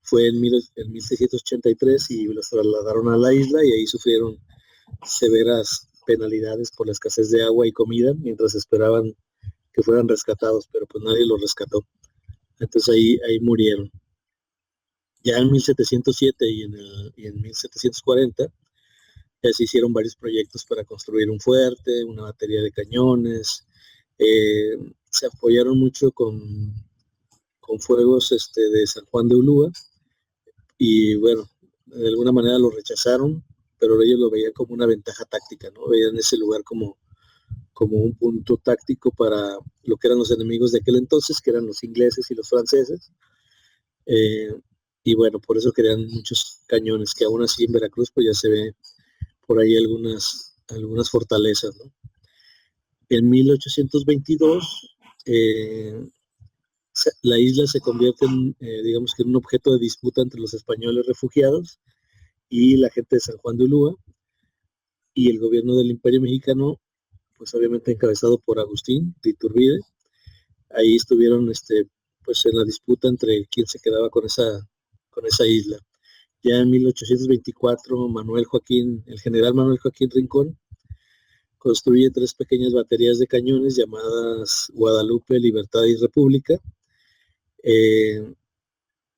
fue en 1683 y los trasladaron a la isla, y ahí sufrieron severas penalidades por la escasez de agua y comida mientras esperaban que fueran rescatados, pero pues nadie los rescató. Entonces ahí murieron. Ya en 1707 y en 1740 ya se hicieron varios proyectos para construir un fuerte, una batería de cañones. Se apoyaron mucho con fuegos de San Juan de Ulúa, y bueno, de alguna manera lo rechazaron, pero ellos lo veían como una ventaja táctica, ¿no? Veían ese lugar como un punto táctico para lo que eran los enemigos de aquel entonces, que eran los ingleses y los franceses. Eh, y bueno, por eso querían muchos cañones, que aún así en Veracruz pues ya se ve por ahí algunas fortalezas, ¿no? En 1822, la isla se convierte en, digamos que en un objeto de disputa entre los españoles refugiados y la gente de San Juan de Ulúa, y el gobierno del Imperio Mexicano, pues obviamente encabezado por Agustín de Iturbide. Ahí estuvieron pues en la disputa entre quién se quedaba con esa isla. Ya en 1824, el general Manuel Joaquín Rincón construye 3 pequeñas baterías de cañones llamadas Guadalupe, Libertad y República.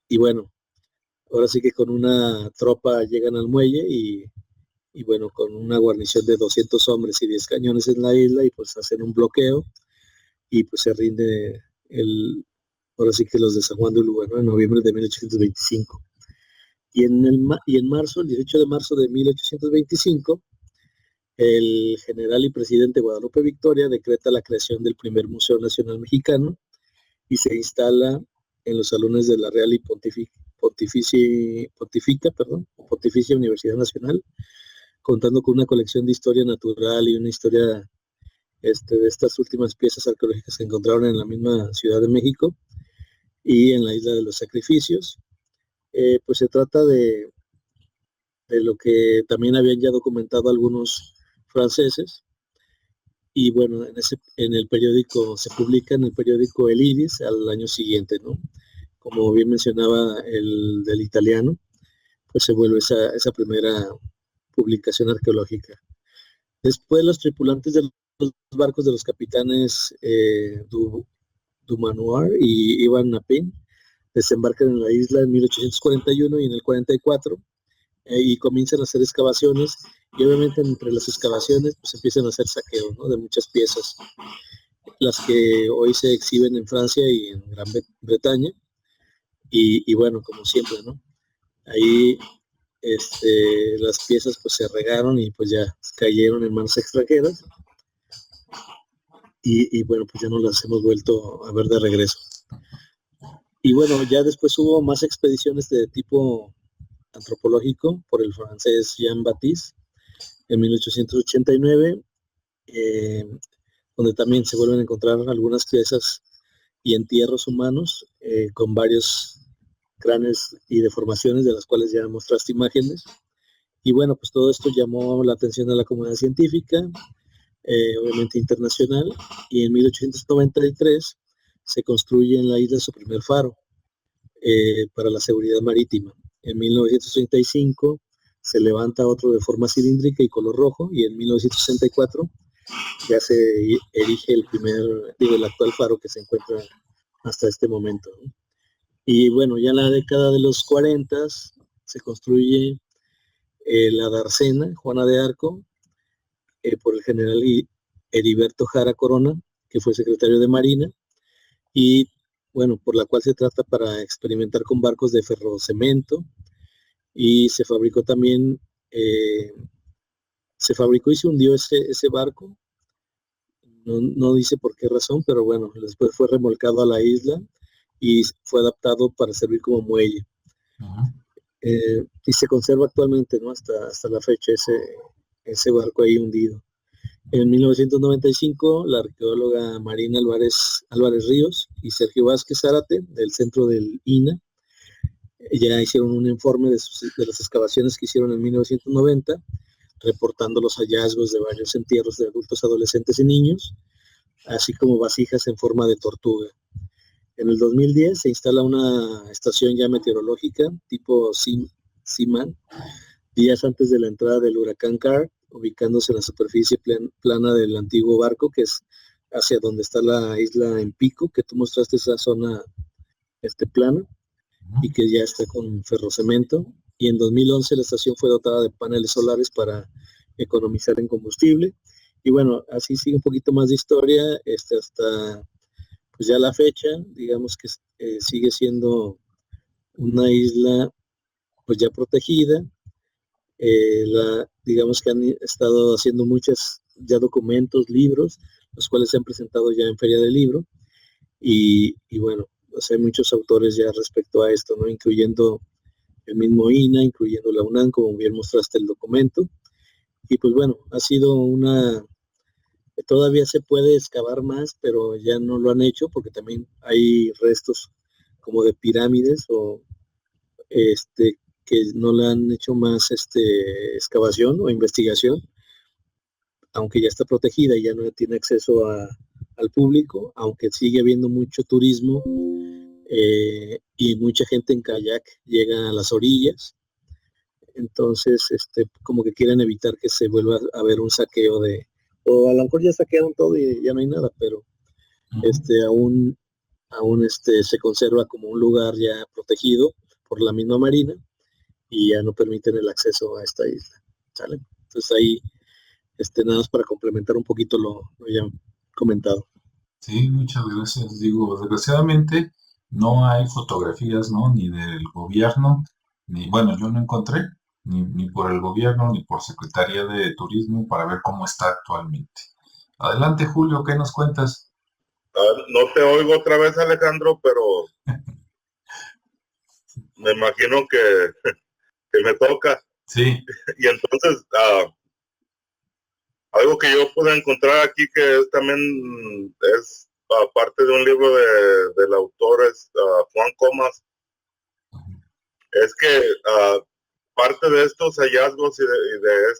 Y bueno, ahora sí que con una tropa llegan al muelle y bueno, con una guarnición de 200 hombres y 10 cañones en la isla, y pues hacen un bloqueo y pues se rinde ahora sí que los de San Juan de Ulúa, ¿no? En noviembre de 1825. Y en marzo, el 18 de marzo de 1825, el general y presidente Guadalupe Victoria decreta la creación del primer Museo Nacional Mexicano y se instala en los salones de la Real y Pontificia Universidad Nacional, contando con una colección de historia natural y una historia de estas últimas piezas arqueológicas que encontraron en la misma Ciudad de México y en la Isla de los Sacrificios. Pues se trata de lo que también habían ya documentado algunos franceses, y bueno, en el periódico, se publica en el periódico El Iris al año siguiente, ¿no? Como bien mencionaba el del italiano, pues se vuelve esa primera publicación arqueológica. Después los tripulantes de los barcos de los capitanes Dumanoir y Ivan Napin desembarcan en la isla en 1841 y en el 44, y comienzan a hacer excavaciones, y obviamente entre las excavaciones pues empiezan a hacer saqueos, ¿no? De muchas piezas, las que hoy se exhiben en Francia y en Gran Bretaña, y bueno, como siempre, ¿no? Ahí las piezas pues se regaron y pues ya cayeron en manos extranjeras, y bueno, pues ya no las hemos vuelto a ver de regreso. Y bueno, ya después hubo más expediciones de tipo antropológico por el francés Jean Baptiste en 1889, donde también se vuelven a encontrar algunas piezas y entierros humanos con varios cráneos y deformaciones, de las cuales ya mostraste imágenes. Y bueno, pues todo esto llamó la atención de la comunidad científica, obviamente internacional, y en 1893 se construye en la isla su primer faro para la seguridad marítima. En 1935 se levanta otro de forma cilíndrica y color rojo, y en 1964 ya se erige el actual faro que se encuentra hasta este momento, ¿no? Y bueno, ya en la década de los 40 se construye la Dársena, Juana de Arco, por el general Heriberto Jara Corona, que fue secretario de Marina, y bueno, por la cual se trata para experimentar con barcos de ferrocemento, y se fabricó también, y se hundió ese barco. No dice por qué razón, pero bueno, después fue remolcado a la isla y fue adaptado para servir como muelle. Y se conserva actualmente, ¿no? Hasta la fecha ese barco ahí hundido. En 1995, la arqueóloga Marina Álvarez Ríos y Sergio Vázquez Zárate, del centro del INA, ya hicieron un informe de las excavaciones que hicieron en 1990, reportando los hallazgos de varios entierros de adultos, adolescentes y niños, así como vasijas en forma de tortuga. En el 2010 se instala una estación ya meteorológica tipo Seaman, días antes de la entrada del huracán Carr, ubicándose en la superficie plana del antiguo barco, que es hacia donde está la isla en pico, que tú mostraste esa zona plana, y que ya está con ferrocemento. Y en 2011 la estación fue dotada de paneles solares para economizar en combustible. Y bueno, así sigue un poquito más de historia, hasta pues ya la fecha, digamos que sigue siendo una isla pues ya protegida. Digamos que han estado haciendo muchos ya documentos, libros, los cuales se han presentado ya en Feria del Libro, y bueno, pues hay muchos autores ya respecto a esto, ¿no? Incluyendo el mismo INA, incluyendo la UNAM, como bien mostraste el documento, Y pues bueno, ha sido todavía se puede excavar más, pero ya no lo han hecho porque también hay restos como de pirámides o que no le han hecho más excavación o investigación, aunque ya está protegida y ya no tiene acceso al público, aunque sigue habiendo mucho turismo y mucha gente en kayak llega a las orillas. Entonces, como que quieren evitar que se vuelva a haber un saqueo o a lo mejor ya saquearon todo y ya no hay nada, pero aún se conserva como un lugar ya protegido por la misma marina y ya no permiten el acceso a esta isla, ¿sale? Entonces ahí, nada más para complementar un poquito lo ya comentado. Sí, muchas gracias. Digo, desgraciadamente no hay fotografías, ¿no? Ni del gobierno, ni, bueno, yo no encontré, ni por el gobierno, ni por Secretaría de Turismo para ver cómo está actualmente. Adelante, Julio, ¿qué nos cuentas? No te oigo otra vez, Alejandro, pero me imagino que me toca. Sí, Y entonces, algo que yo pude encontrar aquí que también es parte de un libro del autor es Juan Comas, es que parte de estos hallazgos y de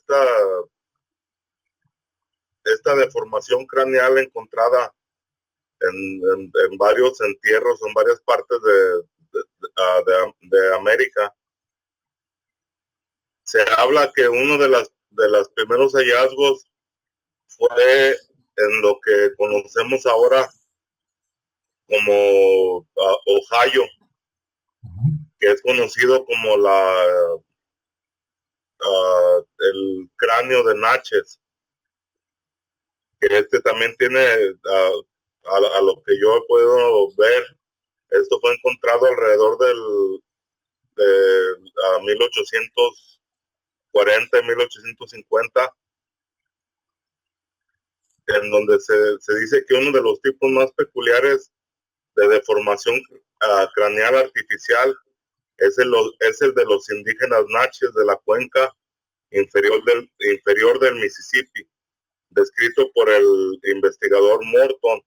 esta deformación craneal encontrada en varios entierros en varias partes de América, se habla que uno de los primeros hallazgos fue en lo que conocemos ahora como Ohio, que es conocido como el cráneo de Natchez, que también tiene, a lo que yo puedo ver, esto fue encontrado alrededor de 1840 y 1850, en donde se dice que uno de los tipos más peculiares de deformación craneal artificial es el de los indígenas Natchez de la cuenca inferior del Mississippi, descrito por el investigador Morton,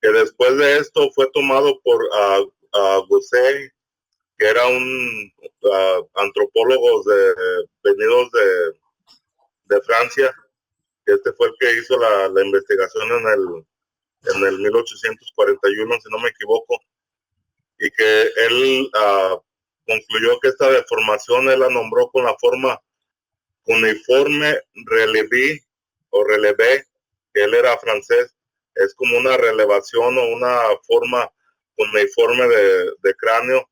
que después de esto fue tomado por Gosset, que era un antropólogo venidos de Francia, que fue el que hizo la investigación en el 1841, si no me equivoco, y que él concluyó que esta deformación él la nombró con la forma cuneiforme relevé o relevé, que él era francés, es como una relevación o una forma cuneiforme de cráneo,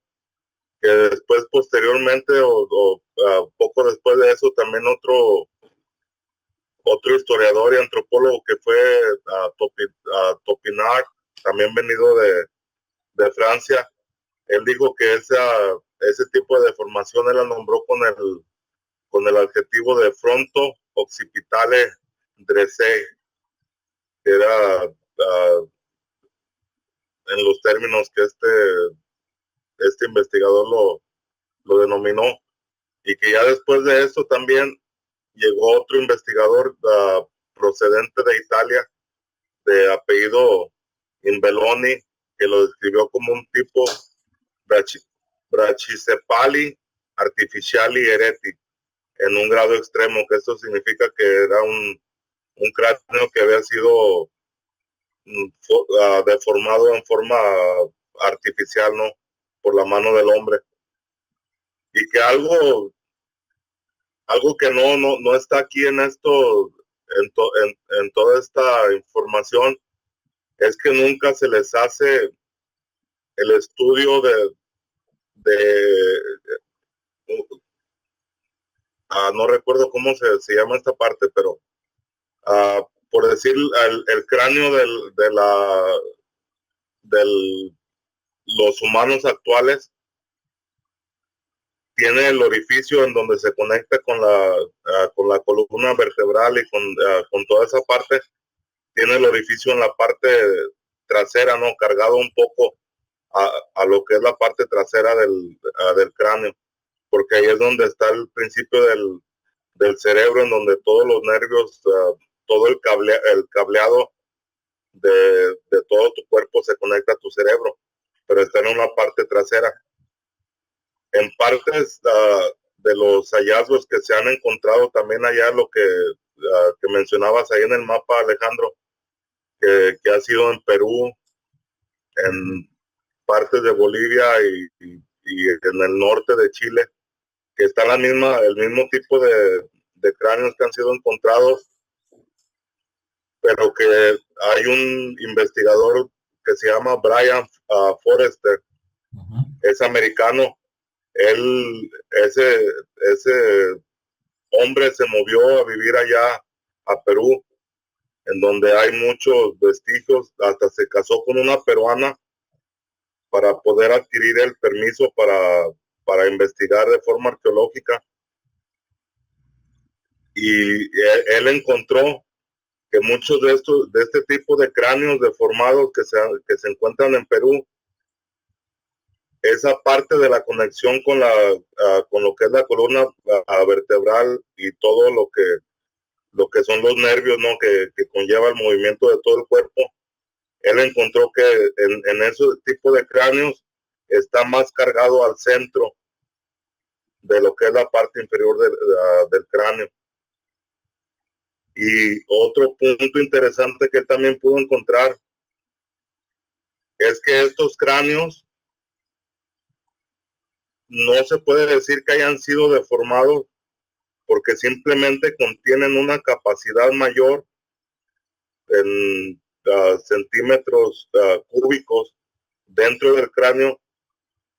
que después posteriormente o poco después de eso también otro historiador y antropólogo que fue Topinard, también venido de Francia, él dijo que ese tipo de deformación él la nombró con el adjetivo de fronto occipitale dressé, que era en los términos que este investigador lo denominó, y que ya después de esto también llegó otro investigador procedente de Italia, de apellido Imbeloni, que lo describió como un tipo brachycepali artificiali ereti, en un grado extremo, que esto significa que era un cráneo que había sido deformado en forma artificial, ¿no? Por la mano del hombre. Y que algo que no está aquí en esto, en toda esta información, es que nunca se les hace el estudio no recuerdo cómo se llama esta parte, pero por decir, el cráneo de los humanos actuales tiene el orificio en donde se conecta con la columna vertebral y con toda esa parte, tiene el orificio en la parte trasera, ¿no? Cargado un poco a lo que es la parte trasera del cráneo, porque ahí es donde está el principio del cerebro, en donde todos los nervios, todo el cableado de todo tu cuerpo se conecta a tu cerebro, pero está en una parte trasera. En partes de los hallazgos que se han encontrado también allá, lo que mencionabas ahí en el mapa, Alejandro, que ha sido en Perú, en partes de Bolivia y en el norte de Chile, que está el mismo tipo de cráneos que han sido encontrados, pero que hay un investigador que se llama Brian Forrester, es americano. Ese hombre se movió a vivir allá a Perú, en donde hay muchos vestigios, hasta se casó con una peruana para poder adquirir el permiso para investigar de forma arqueológica. Y él encontró que muchos de este tipo de cráneos deformados que se encuentran en Perú, esa parte de la conexión con lo que es la columna vertebral y todo lo que son los nervios, ¿no? que conlleva el movimiento de todo el cuerpo, él encontró que en ese tipo de cráneos está más cargado al centro de lo que es la parte inferior del cráneo. Y otro punto interesante que él también pudo encontrar es que estos cráneos no se puede decir que hayan sido deformados, porque simplemente contienen una capacidad mayor en centímetros cúbicos dentro del cráneo,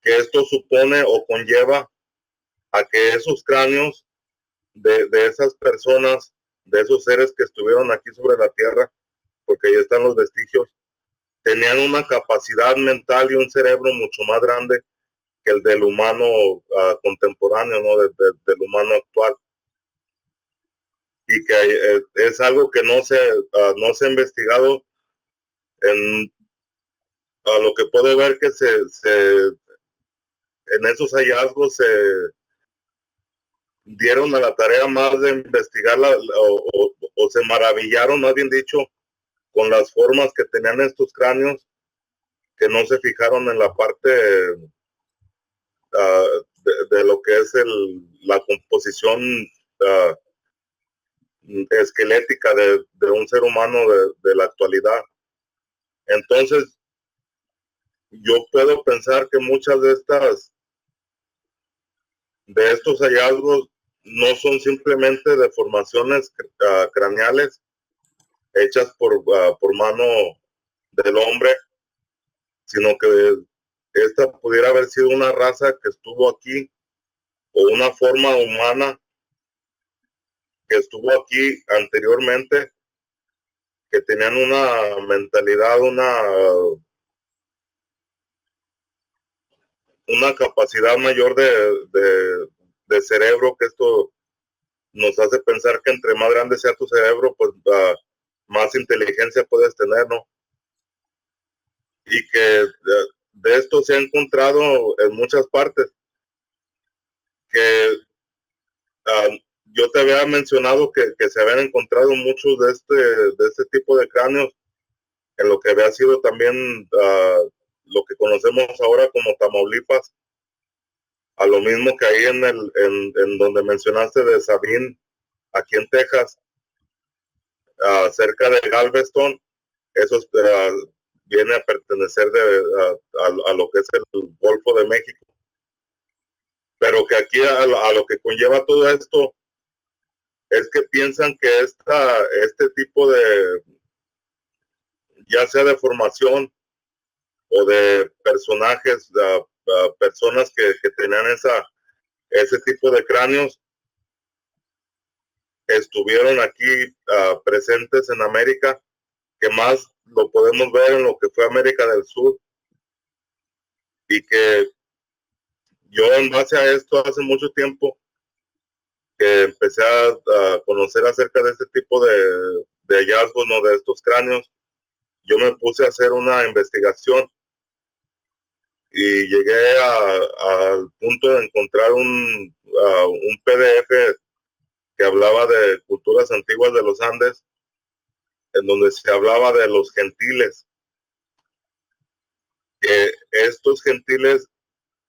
que esto supone o conlleva a que esos cráneos de esas personas, de esos seres que estuvieron aquí sobre la Tierra, porque ahí están los vestigios, tenían una capacidad mental y un cerebro mucho más grande que el del humano contemporáneo, ¿no? Del humano actual. Y que es algo que no se ha investigado. A lo que puedo ver que en esos hallazgos se dieron a la tarea más de investigarla o se maravillaron, más bien dicho, con las formas que tenían estos cráneos, que no se fijaron en la parte de lo que es la composición esquelética de un ser humano de la actualidad. Entonces, yo puedo pensar que muchas de estos hallazgos no son simplemente deformaciones craneales hechas por mano del hombre, sino que esta pudiera haber sido una raza que estuvo aquí, o una forma humana que estuvo aquí anteriormente, que tenían una mentalidad, una capacidad mayor de cerebro, que esto nos hace pensar que entre más grande sea tu cerebro, pues más inteligencia puedes tener, ¿no? Y que de esto se ha encontrado en muchas partes, que yo te había mencionado que se habían encontrado muchos de este tipo de cráneos en lo que había sido también lo que conocemos ahora como Tamaulipas, a lo mismo que ahí en donde mencionaste de Sabine, aquí en Texas, cerca de Galveston. Eso viene a pertenecer a lo que es el Golfo de México, pero que aquí a lo que conlleva todo esto es que piensan que este tipo de, ya sea de formación o de personajes, personas que tenían ese tipo de cráneos, estuvieron aquí presentes en América, que más lo podemos ver en lo que fue América del Sur, y que yo en base a esto hace mucho tiempo que empecé a conocer acerca de este tipo de hallazgos, ¿no? De estos cráneos, yo me puse a hacer una investigación y llegué al punto de encontrar un PDF que hablaba de culturas antiguas de los Andes, en donde se hablaba de los gentiles, que estos gentiles,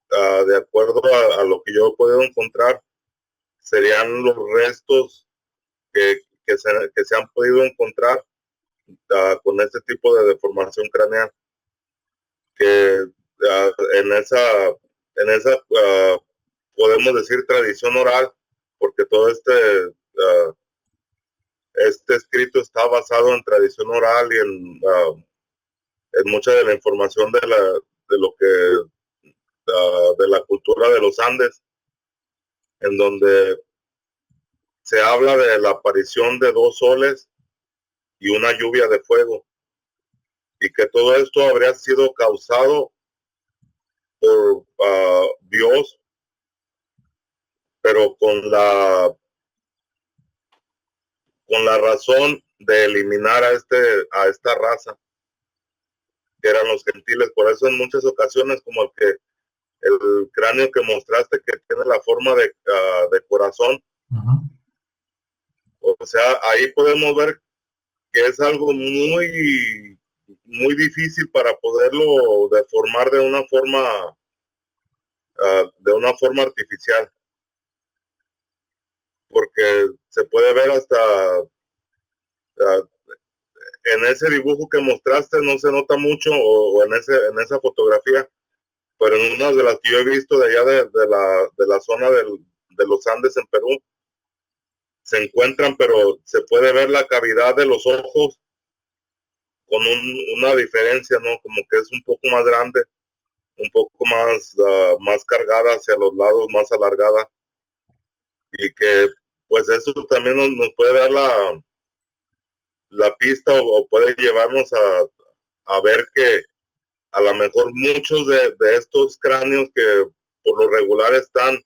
de acuerdo a lo que yo he podido encontrar, serían los restos que se han podido encontrar con este tipo de deformación craneal, que en esa podemos decir tradición oral, porque todo este escrito está basado en tradición oral y en mucha de la información de lo que de la cultura de los Andes, en donde se habla de la aparición de dos soles y una lluvia de fuego, y que todo esto habría sido causado por Dios, pero con la razón de eliminar a esta raza, que eran los gentiles. Por eso en muchas ocasiones, como el cráneo que mostraste, que tiene la forma de corazón, o sea, ahí podemos ver que es algo muy, muy difícil para poderlo deformar de una forma artificial, porque se puede ver hasta en ese dibujo que mostraste no se nota mucho, o en esa fotografía, pero en una de las que yo he visto de allá de la zona de los Andes en Perú, se encuentran, pero se puede ver la cavidad de los ojos con una diferencia, ¿no? Como que es un poco más grande, un poco más cargada hacia los lados, más alargada, y que pues eso también nos puede dar la pista, o puede llevarnos a ver que a lo mejor muchos de estos cráneos que por lo regular están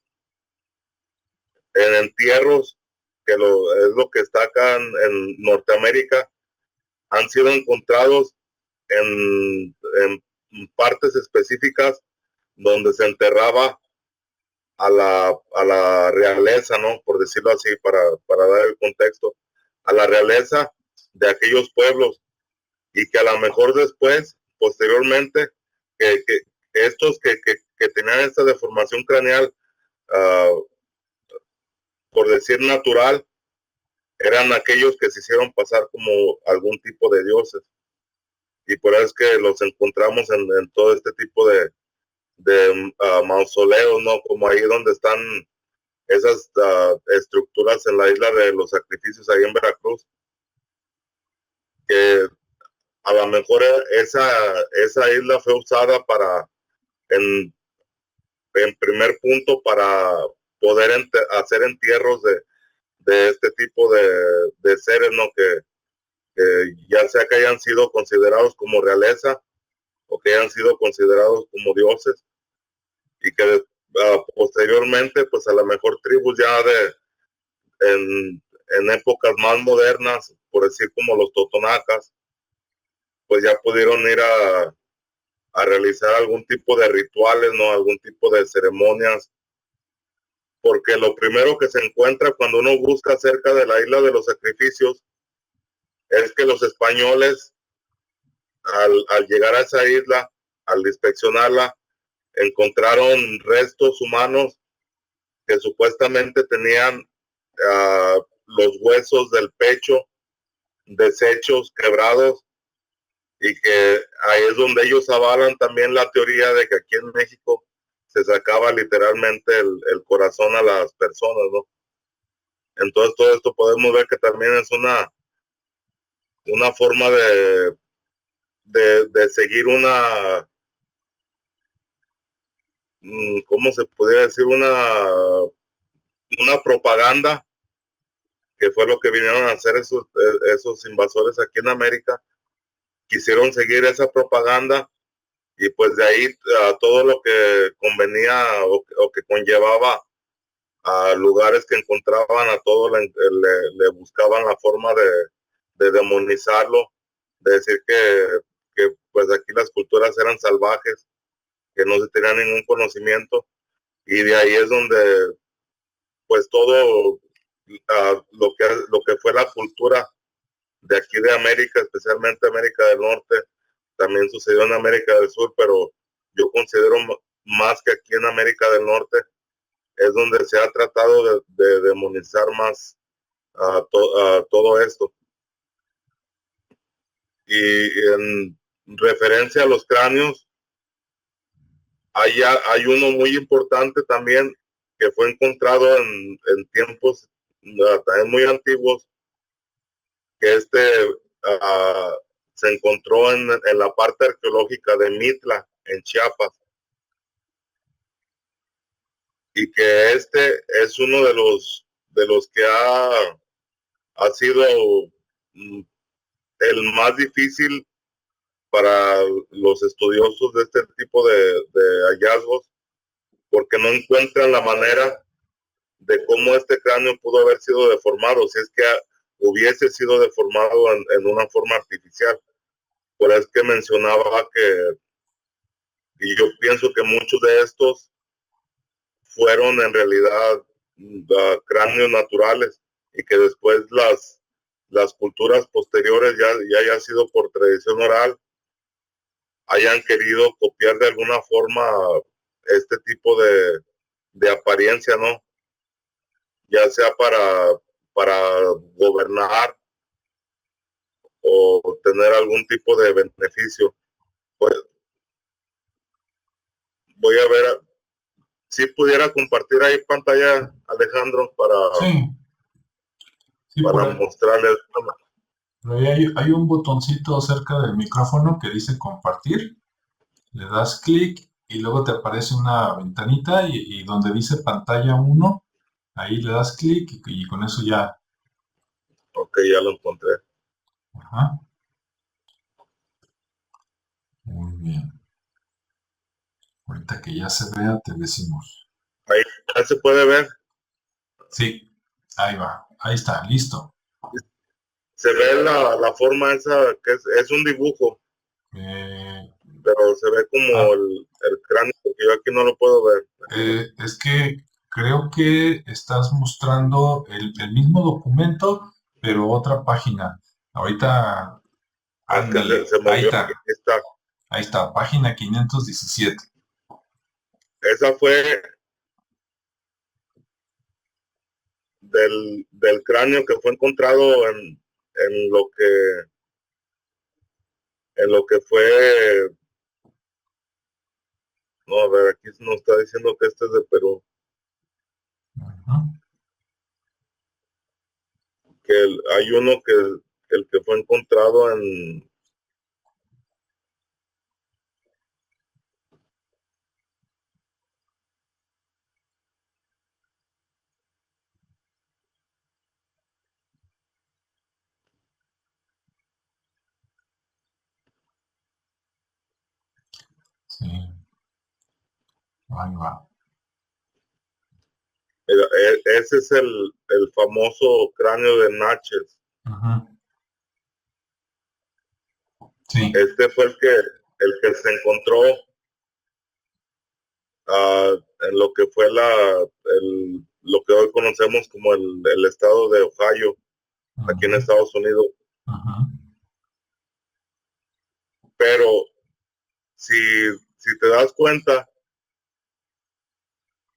en entierros, que es lo que está acá en Norteamérica, han sido encontrados en partes específicas donde se enterraba a la realeza, ¿no? Por decirlo así, para dar el contexto, a la realeza de aquellos pueblos, y que a lo mejor después, posteriormente, que estos que tenían esta deformación craneal, por decir natural, eran aquellos que se hicieron pasar como algún tipo de dioses. Y por eso es que los encontramos en todo este tipo de mausoleos, ¿no? Como ahí donde están esas estructuras en la isla de los sacrificios, ahí en Veracruz, que a lo mejor esa isla fue usada en primer punto, para poder hacer entierros de este tipo de seres, ¿no? Que ya sea que hayan sido considerados como realeza, o que hayan sido considerados como dioses, y que posteriormente, pues a lo mejor tribus ya en épocas más modernas, por decir como los totonacas, pues ya pudieron ir a realizar algún tipo de rituales, ¿no? Algún tipo de ceremonias, porque lo primero que se encuentra cuando uno busca acerca de la isla de los sacrificios es que los españoles, al llegar a esa isla, al inspeccionarla, encontraron restos humanos que supuestamente tenían los huesos del pecho deshechos, quebrados, y que ahí es donde ellos avalan también la teoría de que aquí en México se sacaba literalmente el corazón a las personas, ¿no? Entonces todo esto podemos ver que también es una forma de seguir ¿cómo se podría decir? Una propaganda, que fue lo que vinieron a hacer esos invasores aquí en América. Quisieron seguir esa propaganda, y pues de ahí todo lo que convenía o que conllevaba a lugares que encontraban, a todo le buscaban la forma de demonizarlo, de decir que pues aquí las culturas eran salvajes, que no se tenía ningún conocimiento, y de ahí es donde pues todo lo que fue la cultura de aquí de América, especialmente América del Norte. También sucedió en América del Sur, pero yo considero más que aquí en América del Norte es donde se ha tratado de demonizar más todo esto. Y en referencia a los cráneos, hay uno muy importante también que fue encontrado en tiempos también muy antiguos, que se encontró en la parte arqueológica de Mitla, en Chiapas, y que es uno de los que ha sido el más difícil para los estudiosos de este tipo de hallazgos, porque no encuentran la manera de cómo este cráneo pudo haber sido deformado, si es que hubiese sido deformado en una forma artificial. Por eso es que mencionaba y yo pienso que muchos de estos fueron en realidad cráneos naturales, y que después las culturas posteriores, ya haya sido por tradición oral, hayan querido copiar de alguna forma este tipo de apariencia, ¿no? Ya sea para gobernar o tener algún tipo de beneficio. Pues voy a ver si pudiera compartir ahí pantalla, Alejandro, Sí, sí, para mostrarles. por ahí hay un botoncito cerca del micrófono que dice compartir. Le das clic y luego te aparece una ventanita y donde dice pantalla 1, ahí le das clic y con eso ya. Ok, ya lo encontré. Ajá. Muy bien. Ahorita que ya se vea, te decimos. Ahí ya se puede ver. Sí, ahí va. Ahí está, listo. Se ve la forma esa, que es un dibujo, Eh, pero se ve como el cráneo, porque yo aquí no lo puedo ver. es que creo que estás mostrando el mismo documento, pero otra página. Ahorita, Es que ándale, se ahí movió. está, ahí está, página 517. Esa fue del cráneo que fue encontrado en lo que fue. No, a ver, aquí nos está diciendo que este es de Perú. Ujú. Que hay uno el que fue encontrado Sí, ahí va. ese es el famoso cráneo de Natchez. Ujú. Sí, Este fue el que se encontró en lo que fue lo que hoy conocemos como el estado de Ohio, aquí en ujú, Estados Unidos. ujú. Pero si, si te das cuenta,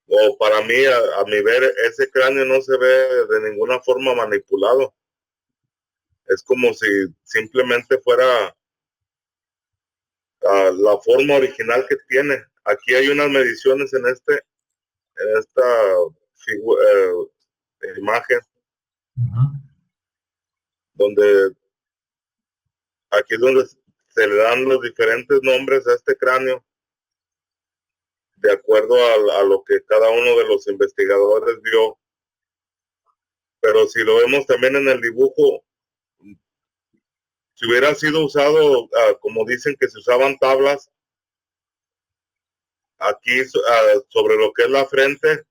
o para mí, a mi ver, ese cráneo no se ve de ninguna forma manipulado. Es como si simplemente fuera la forma original que tiene. Aquí hay unas mediciones en esta imagen, Ujú. donde aquí es donde se le dan los diferentes nombres a este cráneo, de acuerdo a lo que cada uno de los investigadores vio. Pero si lo vemos también en el dibujo, si hubiera sido usado, como dicen que se usaban tablas, aquí sobre lo que es la frente,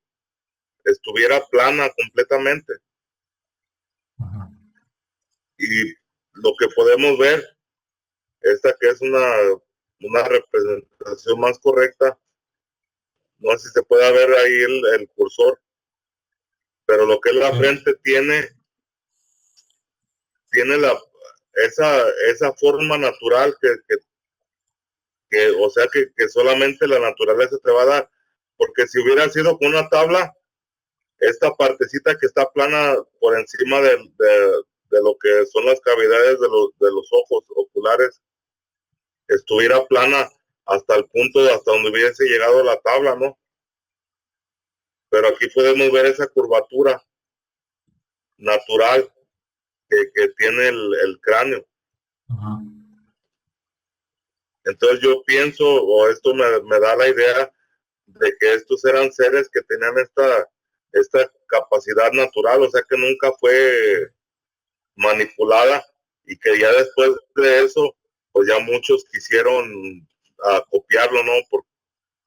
estuviera plana completamente. Ujú. Y lo que podemos ver, esta que es una representación más correcta, no sé si se puede ver ahí el cursor, pero lo que es la Sí. frente tiene esa forma natural o sea, que solamente la naturaleza te va a dar, porque si hubiera sido con una tabla, esta partecita que está plana por encima de lo que son las cavidades de los ojos oculares, estuviera plana hasta el punto hasta donde hubiese llegado la tabla, ¿no? Pero aquí podemos ver esa curvatura natural que tiene el cráneo. Ajá. Entonces yo pienso, o esto me da la idea de que estos eran seres que tenían esta capacidad natural, o sea que nunca fue manipulada, y que ya después de eso, pues ya muchos quisieron copiarlo, ¿no?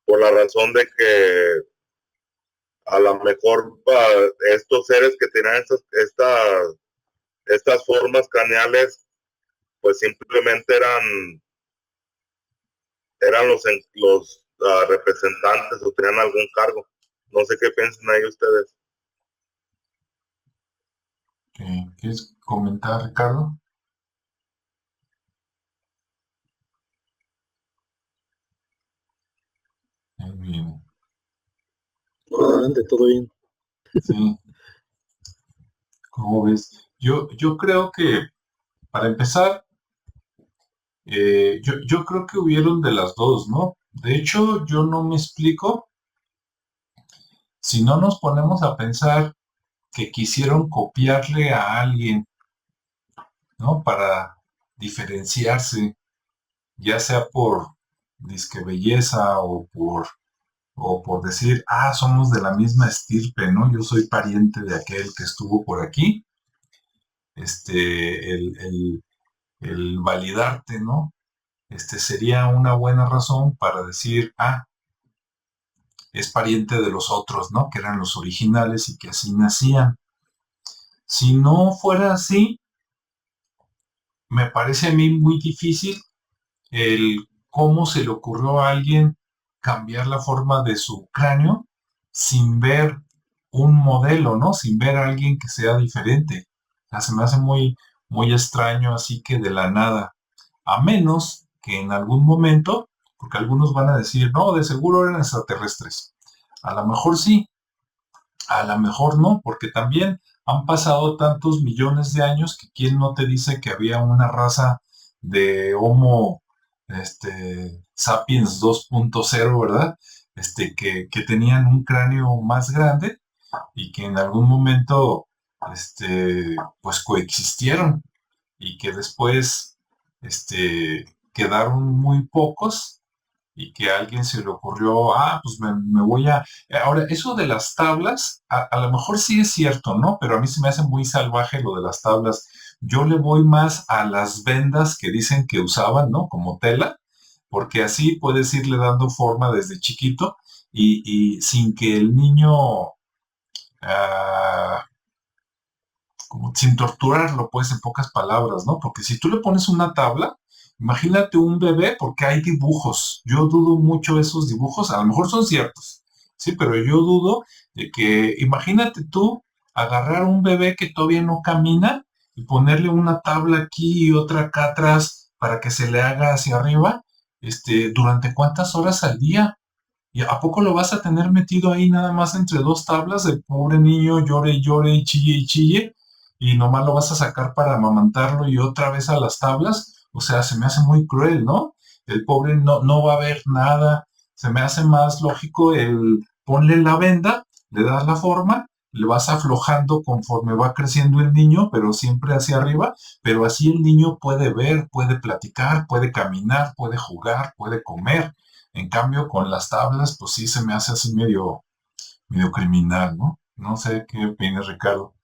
Por la razón de que a lo mejor estos seres que tenían estas formas craneales, pues simplemente eran los representantes o tenían algún cargo. No sé qué piensan ahí ustedes. ¿Quieres comentar, Ricardo? Muy bien. Adelante, todo bien. Sí. ¿Cómo ves? Yo creo que, para empezar, yo creo que hubieron de las dos, ¿no? De hecho, yo no me explico si no nos ponemos a pensar que quisieron copiarle a alguien, ¿no? Para diferenciarse, ya sea por disque belleza o por decir, somos de la misma estirpe, ¿no? Yo soy pariente de aquel que estuvo por aquí. El validarte, ¿no? Sería una buena razón para decir, es pariente de los otros, ¿no? Que eran los originales y que así nacían. Si no fuera así, me parece a mí muy difícil el cómo se le ocurrió a alguien cambiar la forma de su cráneo sin ver un modelo, ¿no? Sin ver a alguien que sea diferente. O sea, se me hace muy, muy extraño, así que de la nada. A menos que en algún momento, porque algunos van a decir, no, de seguro eran extraterrestres. A lo mejor sí, a lo mejor no, porque también han pasado tantos millones de años que quién no te dice que había una raza de Homo sapiens 2.0, ¿verdad? Que tenían un cráneo más grande y que en algún momento, pues coexistieron y que después, quedaron muy pocos y que a alguien se le ocurrió, pues me voy a... Ahora, eso de las tablas, a lo mejor sí es cierto, ¿no? Pero a mí se me hace muy salvaje lo de las tablas. Yo le voy más a las vendas que dicen que usaban, ¿no? Como tela, porque así puedes irle dando forma desde chiquito y sin que el niño, ah, como sin torturarlo, pues, en pocas palabras, ¿no? Porque si tú le pones una tabla, imagínate un bebé, porque hay dibujos. Yo dudo mucho esos dibujos, a lo mejor son ciertos, sí, pero yo dudo de que, imagínate tú agarrar un bebé que todavía no camina y ponerle una tabla aquí y otra acá atrás para que se le haga hacia arriba, ¿durante cuántas horas al día? ¿Y a poco lo vas a tener metido ahí nada más entre dos tablas? El pobre niño llore y llore y chille, y nomás lo vas a sacar para amamantarlo y otra vez a las tablas. O sea, se me hace muy cruel, ¿no? El pobre no va a ver nada. Se me hace más lógico el ponle la venda, le das la forma, le vas aflojando conforme va creciendo el niño, pero siempre hacia arriba, pero así el niño puede ver, puede platicar, puede caminar, puede jugar, puede comer. En cambio, con las tablas, pues sí se me hace así medio criminal, ¿no? No sé qué opinas, Ricardo.